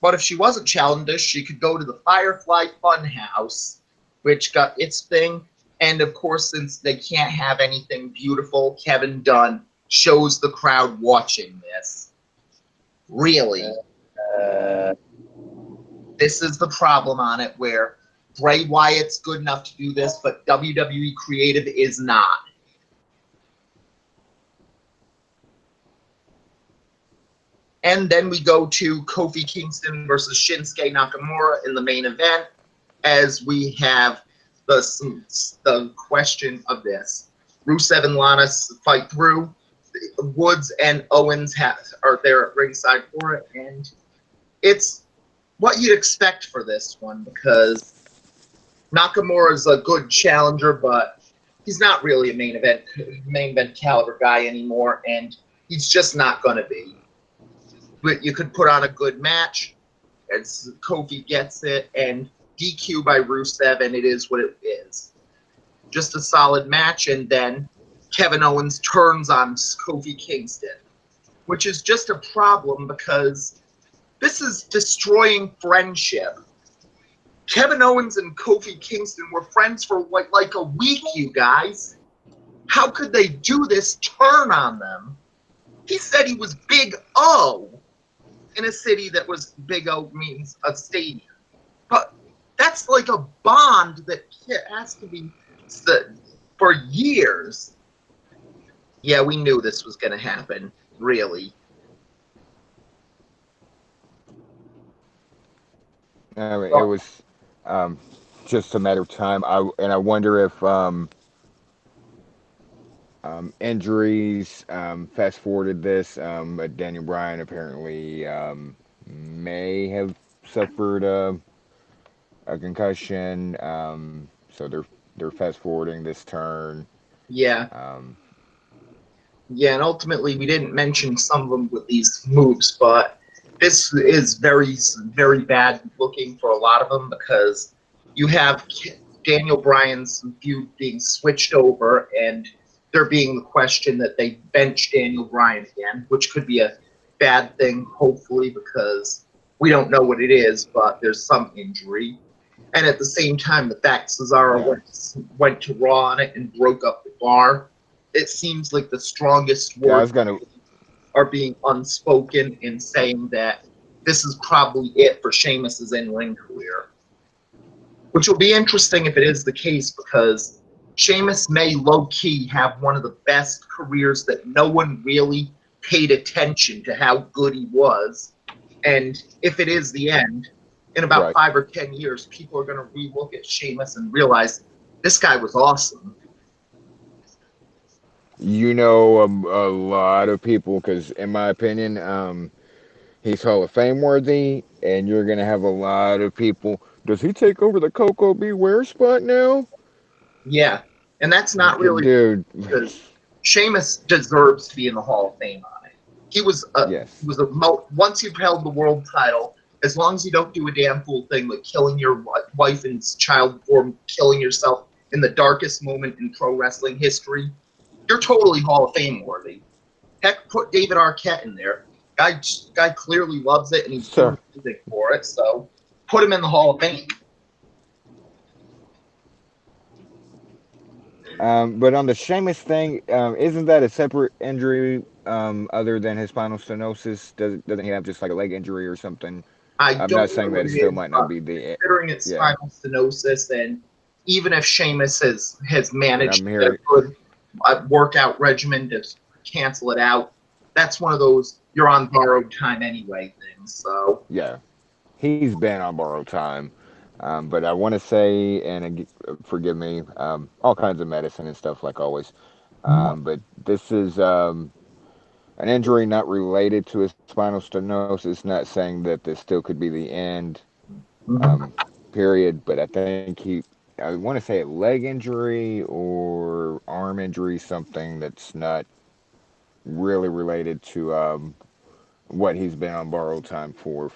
But if she wasn't challenged, she could go to the Firefly Funhouse, which got its thing. And of course, since they can't have anything beautiful, Kevin Dunn shows the crowd watching this. Really? This is the problem on it, where Bray Wyatt's good enough to do this, but WWE Creative is not. And then we go to Kofi Kingston versus Shinsuke Nakamura in the main event, as we have the question of this. Rusev and Lana fight through. Woods and Owens are there at ringside for it, and it's what you'd expect for this one, because Nakamura is a good challenger, but he's not really a main event caliber guy anymore, and he's just not going to be. But you could put on a good match, and Kofi gets it, and DQ by Rusev, and it is what it is. Just a solid match, and then Kevin Owens turns on Kofi Kingston, which is just a problem because this is destroying friendship. Kevin Owens and Kofi Kingston were friends for like a week, you guys. How could they do this turn on them? He said he was Big O in a city that was Big O means a stadium. But that's like a bond that has to be for years. Yeah, we knew this was going to happen, really. I mean, it was just a matter of time. I wonder if injuries fast forwarded this. But Daniel Bryan apparently may have suffered a concussion. So they're fast forwarding this turn. Yeah. Yeah, and ultimately we didn't mention some of them with these moves, but this is very, very bad looking for a lot of them, because you have Daniel Bryan's feud being switched over, and there being the question that they bench Daniel Bryan again, which could be a bad thing, hopefully, because we don't know what it is, but there's some injury. And at the same time, the fact Cesaro went to Raw on it and broke up the bar, it seems like the strongest words are being unspoken in saying that this is probably it for Sheamus's in-ring career. Which will be interesting if it is the case, because Sheamus may low-key have one of the best careers that no one really paid attention to how good he was. And if it is the end, in about 5 or 10 years, people are going to re-look at Sheamus and realize this guy was awesome. You know, a lot of people, because in my opinion, he's Hall of Fame worthy, and you're going to have a lot of people. Does he take over the Coco Beware spot now? Yeah, and that's not really dude. Because Sheamus deserves to be in the Hall of Fame on it. He was once you've held the world title, as long as you don't do a damn fool thing like killing your wife and child or killing yourself in the darkest moment in pro wrestling history, you're totally Hall of Fame worthy. Heck, put David Arquette in there. Guy clearly loves it, and he's doing music for it, so put him in the Hall of Fame. But on the Sheamus thing, isn't that a separate injury other than his spinal stenosis? Doesn't he have just like a leg injury or something? I'm not saying that it still might not be the... Considering it's spinal stenosis, and even if Sheamus has managed a good workout regimen to cancel it out, that's one of those you're on borrowed time anyway things. So yeah, he's been on borrowed time. But I want to say, and forgive me, all kinds of medicine and stuff like always. But this is an injury not related to his spinal stenosis. Not saying that this still could be the end, period. But I think I want to say a leg injury or arm injury, something that's not really related to what he's been on borrowed time for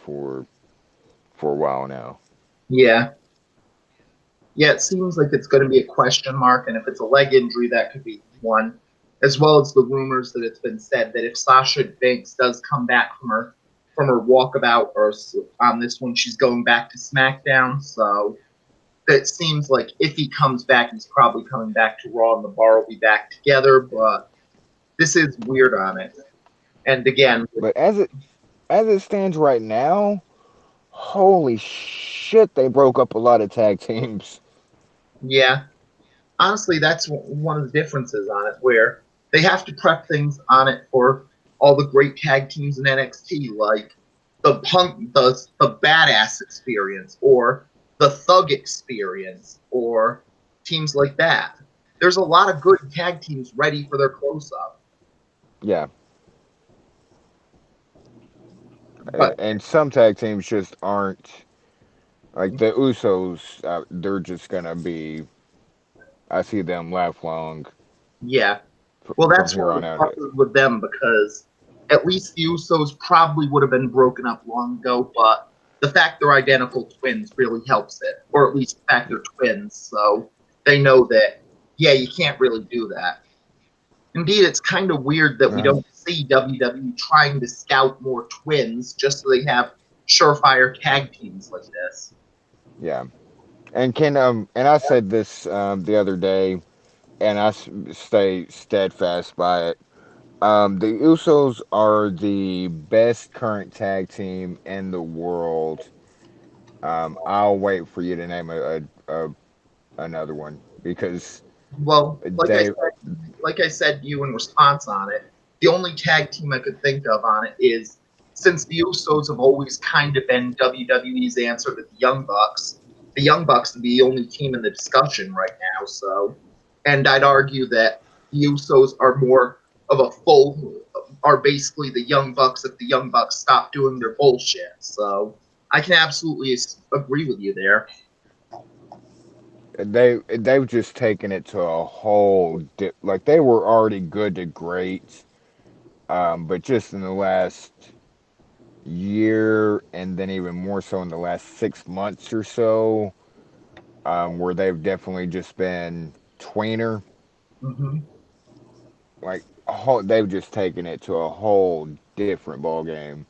a while now. Yeah. Yeah, it seems like it's going to be a question mark, and if it's a leg injury, that could be one, as well as the rumors that it's been said that if Sasha Banks does come back from from her walkabout, or on this one, she's going back to SmackDown. So it seems like if he comes back, he's probably coming back to Raw, and the bar will be back together. But this is weird on it. And again, But as it stands right now, holy shit, they broke up a lot of tag teams. yeah, honestly, that's one of the differences on it, where they have to prep things on it for all the great tag teams in NXT, like the badass experience, or the thug experience, or teams like that. There's a lot of good tag teams ready for their close up, Yeah, but and some tag teams just aren't like the Usos. They're just gonna be. I see them lifelong yeah. Well, from that's here one of on the out. pluses with them, because at least the Usos probably would have been broken up long ago, but the fact they're identical twins really helps it, or at least the fact they're twins, so they know that, yeah, you can't really do that. Indeed, it's kind of weird that we Uh, don't see WWE trying to scout more twins just so they have surefire tag teams like this. yeah, and I said this the other day, and stay steadfast by it. The Usos are the best current tag team in the world. I'll wait for you to name another one because Well, they like I said to you in response on it, the only tag team I could think of on it is, since the Usos have always kind of been WWE's answer to the Young Bucks are the only team in the discussion right now. So, and I'd argue that the Usos are more of a are basically the Young Bucks if the Young Bucks stop doing their bullshit. So, I can absolutely agree with you there. they've just taken it to a whole like they were already good to great, but just in the last year and then even more so in the last 6 months or so, where they've definitely just been tweener. Hmm. Like they've just taken it to a whole different ball game.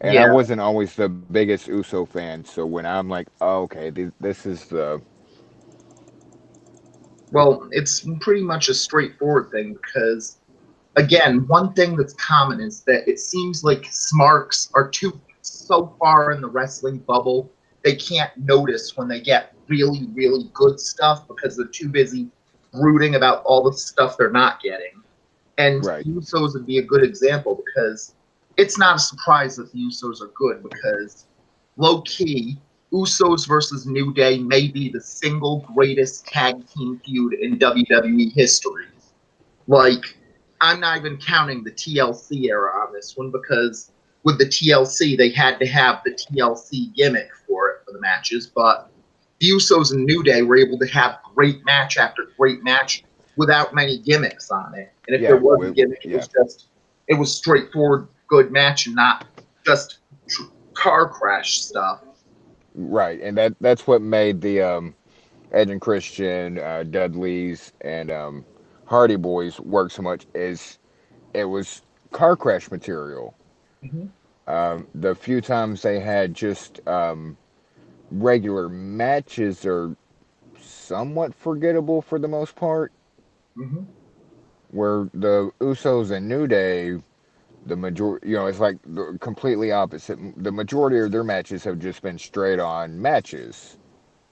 And I Yeah. wasn't always the biggest Uso fan, so when I'm like, oh, okay, this is the Well, it's pretty much a straightforward thing because, again, one thing that's common is that it seems like smarks are too so far in the wrestling bubble they can't notice when they get really, really good stuff because they're too busy brooding about all the stuff they're not getting. And right, Usos would be a good example because it's not a surprise that the Usos are good because, low key, Usos versus New Day may be the single greatest tag team feud in WWE history. Like, I'm not even counting the TLC era on this one because with the TLC, they had to have the TLC gimmick for it for the matches, but the Usos and New Day were able to have great match after great match without many gimmicks on it. And if there yeah, was a gimmick, yeah, it was straightforward good match and not just car crash stuff. right, and that's what made the Edge and Christian, Dudley's, and Hardy Boys work so much. Is it was car crash material. Mm-hmm. The few times they had just regular matches are somewhat forgettable for the most part. Mm-hmm. Where the Usos and New Day, the majority, it's like the completely opposite. The majority of their matches have just been straight on matches,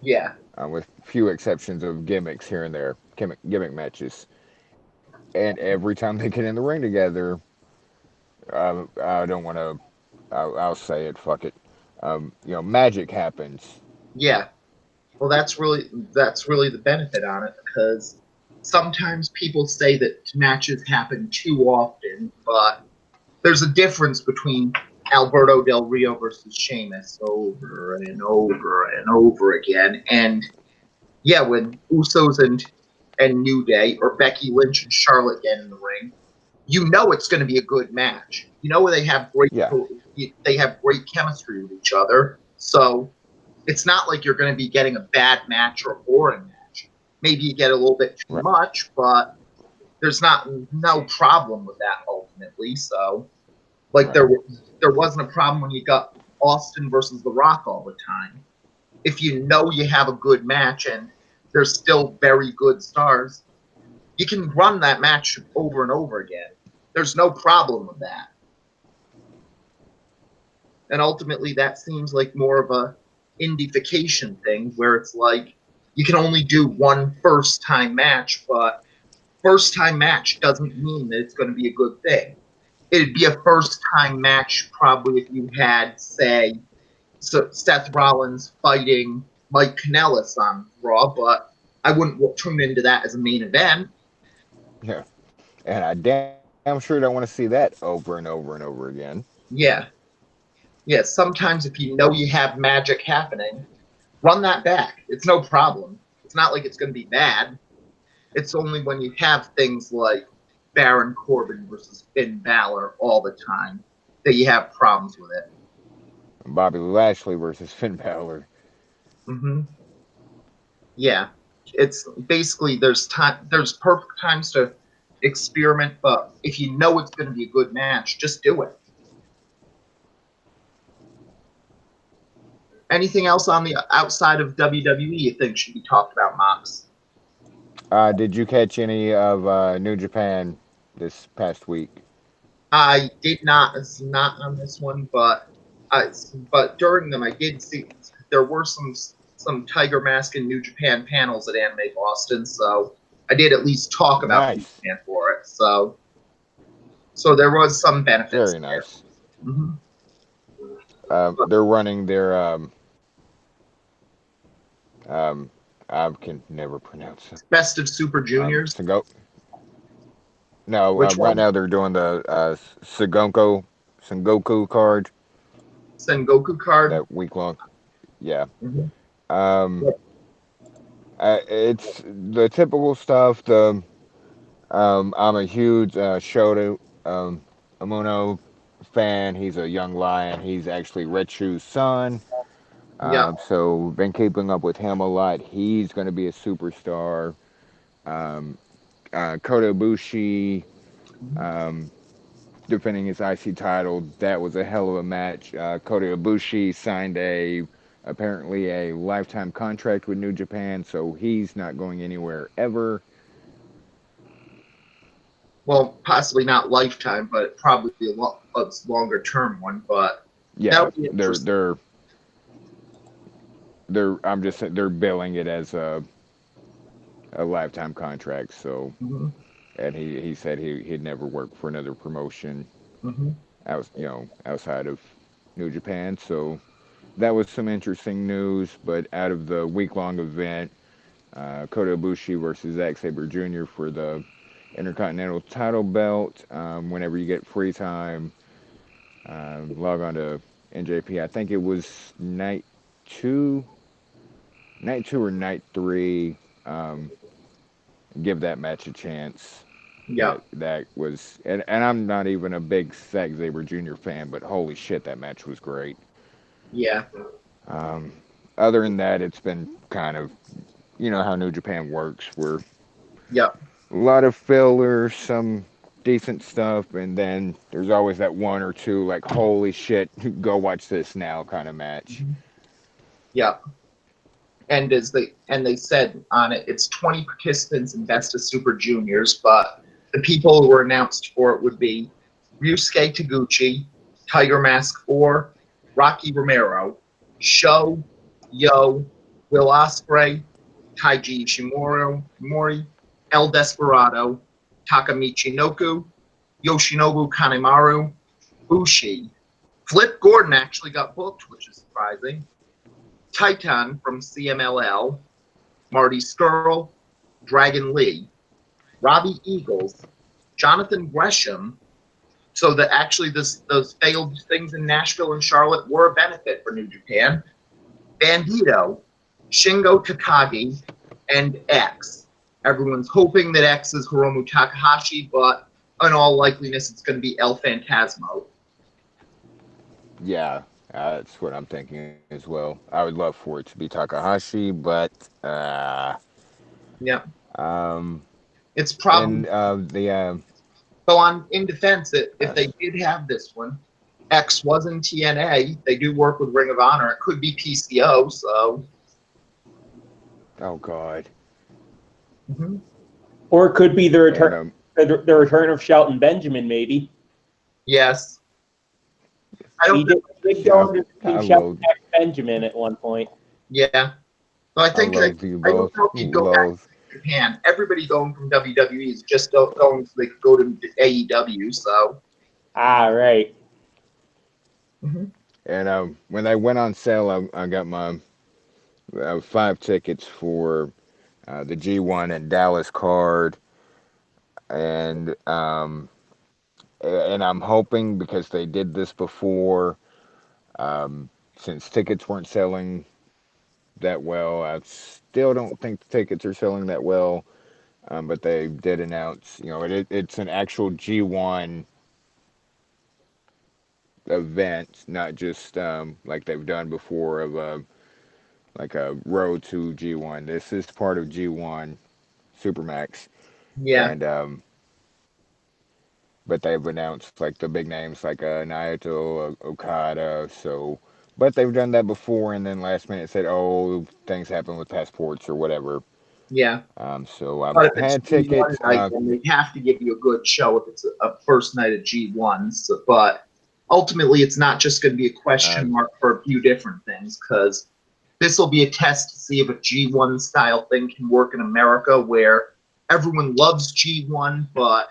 Yeah. with few exceptions of gimmicks here and there, gimmick matches. And every time they get in the ring together, I don't want to. I'll say it. Fuck it. Magic happens. Yeah. Well, that's really the benefit on it because sometimes people say that matches happen too often, but there's a difference between Alberto Del Rio versus Sheamus over and over and over again. And yeah, when Usos and New Day or Becky Lynch and Charlotte get in the ring, you know it's going to be a good match. You know Yeah. they have great chemistry with each other. So it's not like you're going to be getting a bad match or a boring match. Maybe you get a little bit too Right. much, but there's no problem with that ultimately. So Like Right. there wasn't a problem when you got Austin versus The Rock all the time. If you know you have a good match and there's still very good stars, you can run that match over and over again. There's no problem with that. And ultimately, that seems like more of a indification thing where it's like you can only do one first time match, but first time match doesn't mean that it's going to be a good thing. It'd be a first time match probably if you had, say, Seth Rollins fighting Mike Kanellis on Raw, but I wouldn't tune into that as a main event. Yeah. And I damn sure don't want to see that over and over and over again. Yeah, yeah. Sometimes if you know you have magic happening, run that back. It's no problem. It's not like it's going to be bad. It's only when you have things like Baron Corbin versus Finn Balor all the time that you have problems with it. Bobby Lashley versus Finn Balor. Hmm. Yeah, it's basically there's perfect times to experiment, but if you know it's going to be a good match, just do it. Anything else on the outside of WWE you think should be talked about, Mox? Did you catch any of New Japan this past week? I did not. It's not on this one, I, but during them, I did see there were some Tiger Mask and New Japan panels at Anime Boston, so I did at least talk about New Nice. Japan for it. So there was some benefits Very there. nice. Mm-hmm. They're running their um, I can never pronounce it. Best of Super Juniors. Sago. No, Which right one? now they're doing the Sengoku card Sengoku card. that week long. Yeah. Mm-hmm. Um, it's the typical stuff. I'm a huge Shota Amuno fan. He's a young lion. He's actually Red Shoe's son. Yeah. So been keeping up with him a lot. He's going to be a superstar. Um, Kota Ibushi um, defending his IC title. That was a hell of a match. Kota Ibushi signed apparently a lifetime contract with New Japan, so he's not going anywhere ever. Well, possibly not lifetime, but probably a longer term one. But that Yeah, would be they're interesting. they're they're I'm just saying they're billing it as a lifetime contract. So, Mm-hmm. and he said he'd never work for another promotion Mm-hmm. outside of New Japan. So that was some interesting news. But out of the week long event, Kota Ibushi versus Zack Sabre Jr. for the Intercontinental title belt. Whenever you get free time, log on to NJP. I think it was two, night two or night three. Um, give that match a chance. Yeah. That was, and I'm not even a big Zack Sabre Jr. fan, but holy shit, that match was great. Yeah. Um, Other than that, it's been kind of, you know how New Japan works. We're Yeah. a lot of fillers, some decent stuff, and then there's always that one or two like holy shit, go watch this now kind of match. Mm-hmm. Yeah. And they said on it, it's 20 participants in Best of Super Juniors, but the people who were announced for it would be Ryusuke Taguchi, Tiger Mask 4, Rocky Romero, Sho, Yo, Will Ospreay, Taiji Ishimori, El Desperado, Takamichi Noku, Yoshinobu Kanemaru, Bushi. Flip Gordon actually got booked, which is surprising. Titan from CMLL, Marty Skrull, Dragon Lee, Robbie Eagles, Jonathan Gresham. So that actually those failed things in Nashville and Charlotte were a benefit for New Japan. Bandito, Shingo Takagi, and X. Everyone's hoping that X is Hiromu Takahashi, but in all likeliness, it's going to be El Phantasmo. Yeah, that's what I'm thinking as well. I would love for it to be Takahashi, but uh, Yeah, um, it's and probably So on in defense, if Uh, they did have this one, X was in TNA. They do work with Ring of Honor. It could be PCO. So oh God. mhm. Or it could be And the return of Shelton Benjamin, maybe. Yes, I He don't. did yeah, go under the I name Shelton love X Benjamin at one point. Yeah, so I I think love you I don't both. know if you'd go back Love. to Japan. Everybody going from WWE is just going so they could go to AEW. So Ah, right. mhm. And when they went on sale, I got my 5 tickets for the G1 and Dallas card, and I'm hoping because they did this before, since tickets weren't selling that well. I still don't think the tickets are selling that well, but they did announce, it's an actual G1 event, not just like they've done before of like a road to G1. This is part of G1 Supermax, Yeah, and but they've announced like the big names like Naito, Okada. So, but they've done that before, and then last minute said, "Oh, things happen with passports or whatever." yeah. So I've But if it's had G1 tickets. night, then they have to give you a good show if it's a first night of G1. So, but ultimately, it's not just going to be a Uh, question mark for a few different things because this will be a test to see if a G1 style thing can work in America where everyone loves G1, but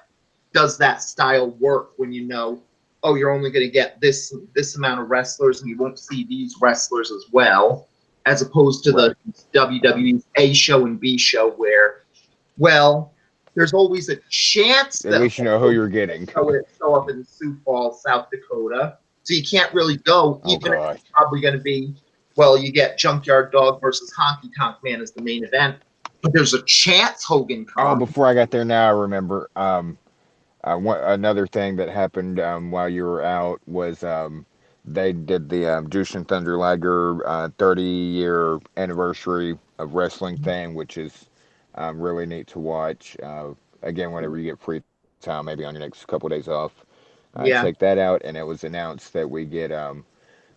does that style work when you know, oh, you're only going to get this amount of wrestlers and you won't see these wrestlers as well, as opposed to the right. WWE's A show and B show where, well, there's always a chance At that least you know who you're getting. show up in Sioux Falls, South Dakota. So you can't really go, Oh even if God. it's probably going to be, well, you get Junkyard Dog versus Honky Tonk Man as the main event, but there's a chance Hogan Oh, comes. before I got there, now I remember. Another thing that happened while you were out was they did the Jushin Thunder Liger 30-year anniversary of wrestling thing, which is really neat to watch. Again, whenever you get free time, maybe on your next couple of days off, check Yeah. that out. And it was announced that we get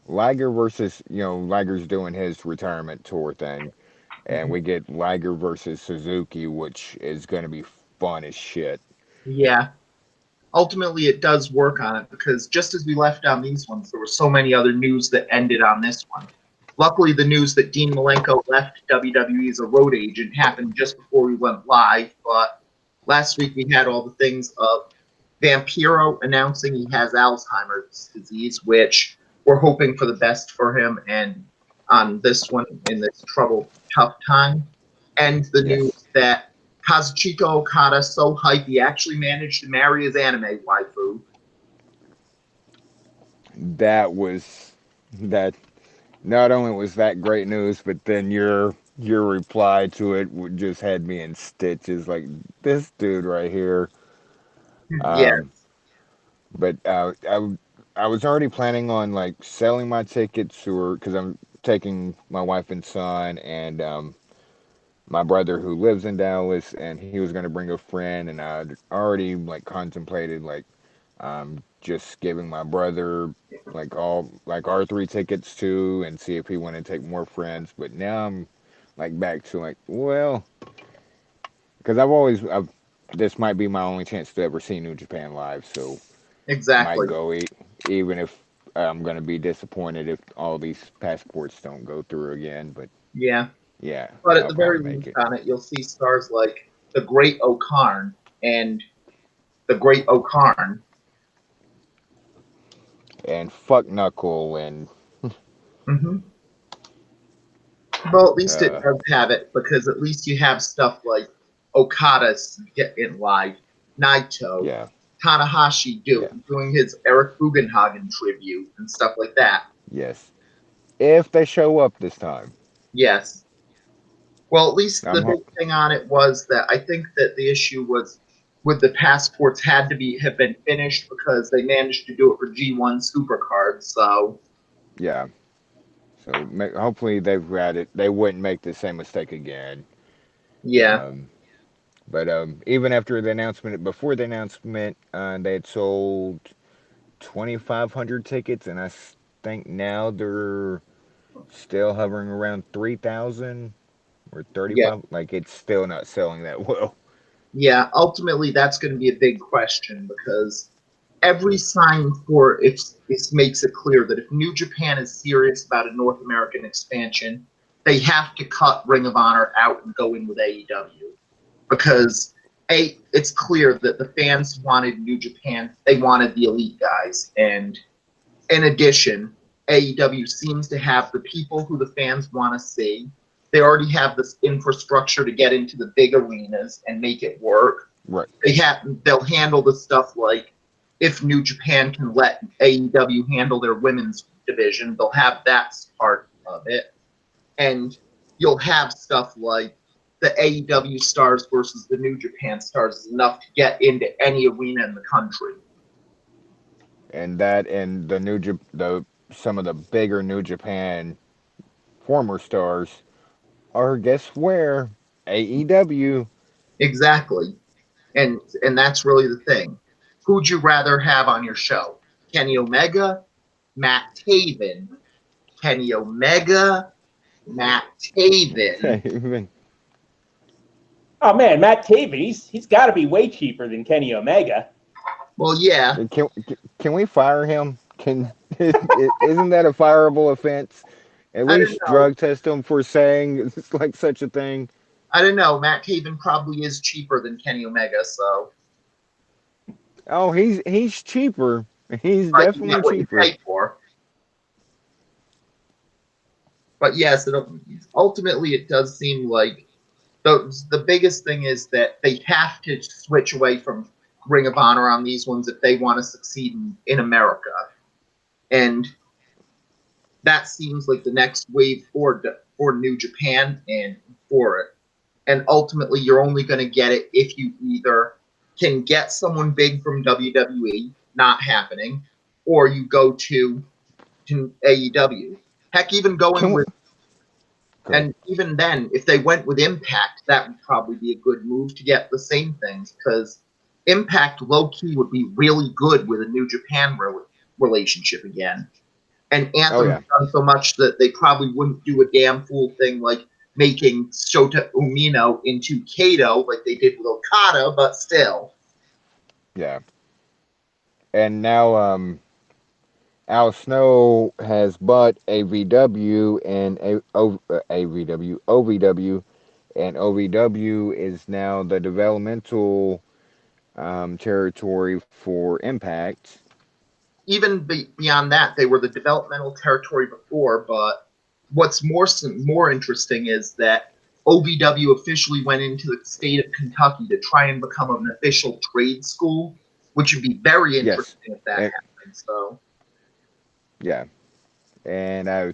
Liger versus, Liger's doing his retirement tour thing, and Mhm. we get Liger versus Suzuki, which is going to be fun as shit. Yeah. Ultimately, it does work on it because just as we left on these ones, there were so many other news that ended on this one. Luckily, the news that Dean Malenko left WWE as a road agent happened just before we went live. But last week we had all the things of Vampiro announcing he has Alzheimer's disease, which we're hoping for the best for him and on this one in this troubled, tough time. And the Yes. news that Kazuchika Okada so hyped he actually managed to marry his anime waifu. That was that. Not only was that great news, but then your reply to it just had me in stitches. Like this dude right here. Yeah, Um, but I was already planning on like selling my tickets, or because I'm taking my wife and son and my brother who lives in Dallas, and he was going to bring a friend, and I'd already like contemplated like just giving my brother like our 3 tickets too, and see if he wanted to take more friends. But now I'm like back to like, well, because I've this might be my only chance to ever see New Japan live, so might exactly. go even if I'm gonna be disappointed if all these passports don't go through again. But Yeah. yeah, But at I'll the very probably make least it. on it, you'll see stars like the Great O'Karn and the Great O'Karn. And fuck Knuckle and Hmm. Well, at least it uh does have it because at least you have stuff like Okada's getting live, Naito, yeah, Tanahashi yeah, doing his Eric Bugenhagen tribute and stuff like that. yes. If they show up this time, Yes. Well, at least the I'm big thing on it was that I think that the issue was with the passports had to be have been finished because they managed to do it for G1 Supercards. So yeah. So hopefully they've read it. They wouldn't make the same mistake again. yeah, Um, But even after the announcement, before the announcement, they had sold 2,500 tickets, and think now they're still hovering around 3,000 or Yeah. 35. Like it's still not selling that well. Yeah, ultimately that's going to be a big question because every sign for if this makes it clear that if New Japan is serious about a North American expansion, they have to cut Ring of Honor out and go in with AEW because it's clear that the fans wanted New Japan, they wanted the elite guys, and in addition, AEW seems to have the people who the fans want to see. They already have this infrastructure to get into the big arenas and make it work. Right. They'll handle the stuff like if New Japan can let AEW handle their women's division, they'll have that part of it. And you'll have stuff like the AEW stars versus the New Japan stars is enough to get into any arena in the country. And that and the some of the bigger New Japan former stars are, guess where, AEW. Exactly. And that's really the thing. Who'd you rather have on your show? Kenny Omega, Matt Taven. Kenny Omega, Matt Taven. Oh man, Matt Taven, he's got to be way cheaper than Kenny Omega. Well, yeah. Can we fire him? Isn't that a fireable offense? At least drug test him for saying like such a thing. I don't know. Matt Taven probably is cheaper than Kenny Omega, so. Oh, he's cheaper. He's definitely what cheaper. You pay for. But yes, ultimately it does seem like the biggest thing is that they have to switch away from Ring of Honor on these ones if they want to succeed in America. And that seems like the next wave for New Japan and for it. And ultimately, you're only going to get it if you either can get someone big from WWE, not happening, or you go to AEW. Heck, even going with, and even then, if they went with Impact, that would probably be a good move to get the same things because Impact low key would be really good with a New Japan relationship again. And Anthem's done so much that they probably wouldn't do a damn fool thing like making Shota Umino into Kato like they did with Okada, but still. Yeah. And now Al Snow has bought AVW and OVW, and OVW is now the developmental territory for Impact. Even beyond that, they were the developmental territory before, but what's more interesting is that OVW officially went into the state of Kentucky to try and become an official trade school, which would be very interesting if that happened. So, yeah, and I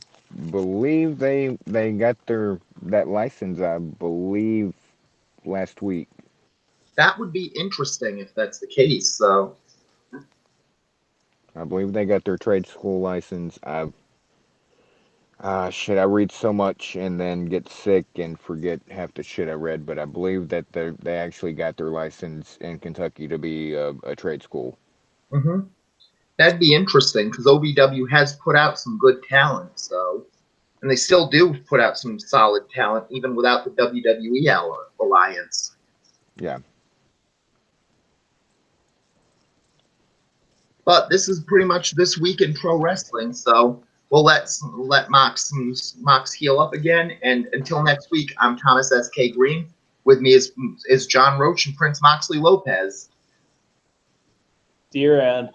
believe they got that license. I believe last week. That would be interesting if that's the case. So, I believe they got their trade school license. I read so much and then get sick and forget half the shit I read, but I believe that they actually got their license in Kentucky to be a trade school. Mm-hmm. That'd be interesting because OVW has put out some good talent, so, and they still do put out some solid talent even without the WWE alliance. Yeah. But this is pretty much this week in pro wrestling, so we'll let Mox heal up again. And until next week, I'm Thomas S.K. Green. With me is John Roach and Prince Moxley Lopez. See you around.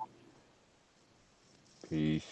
Peace.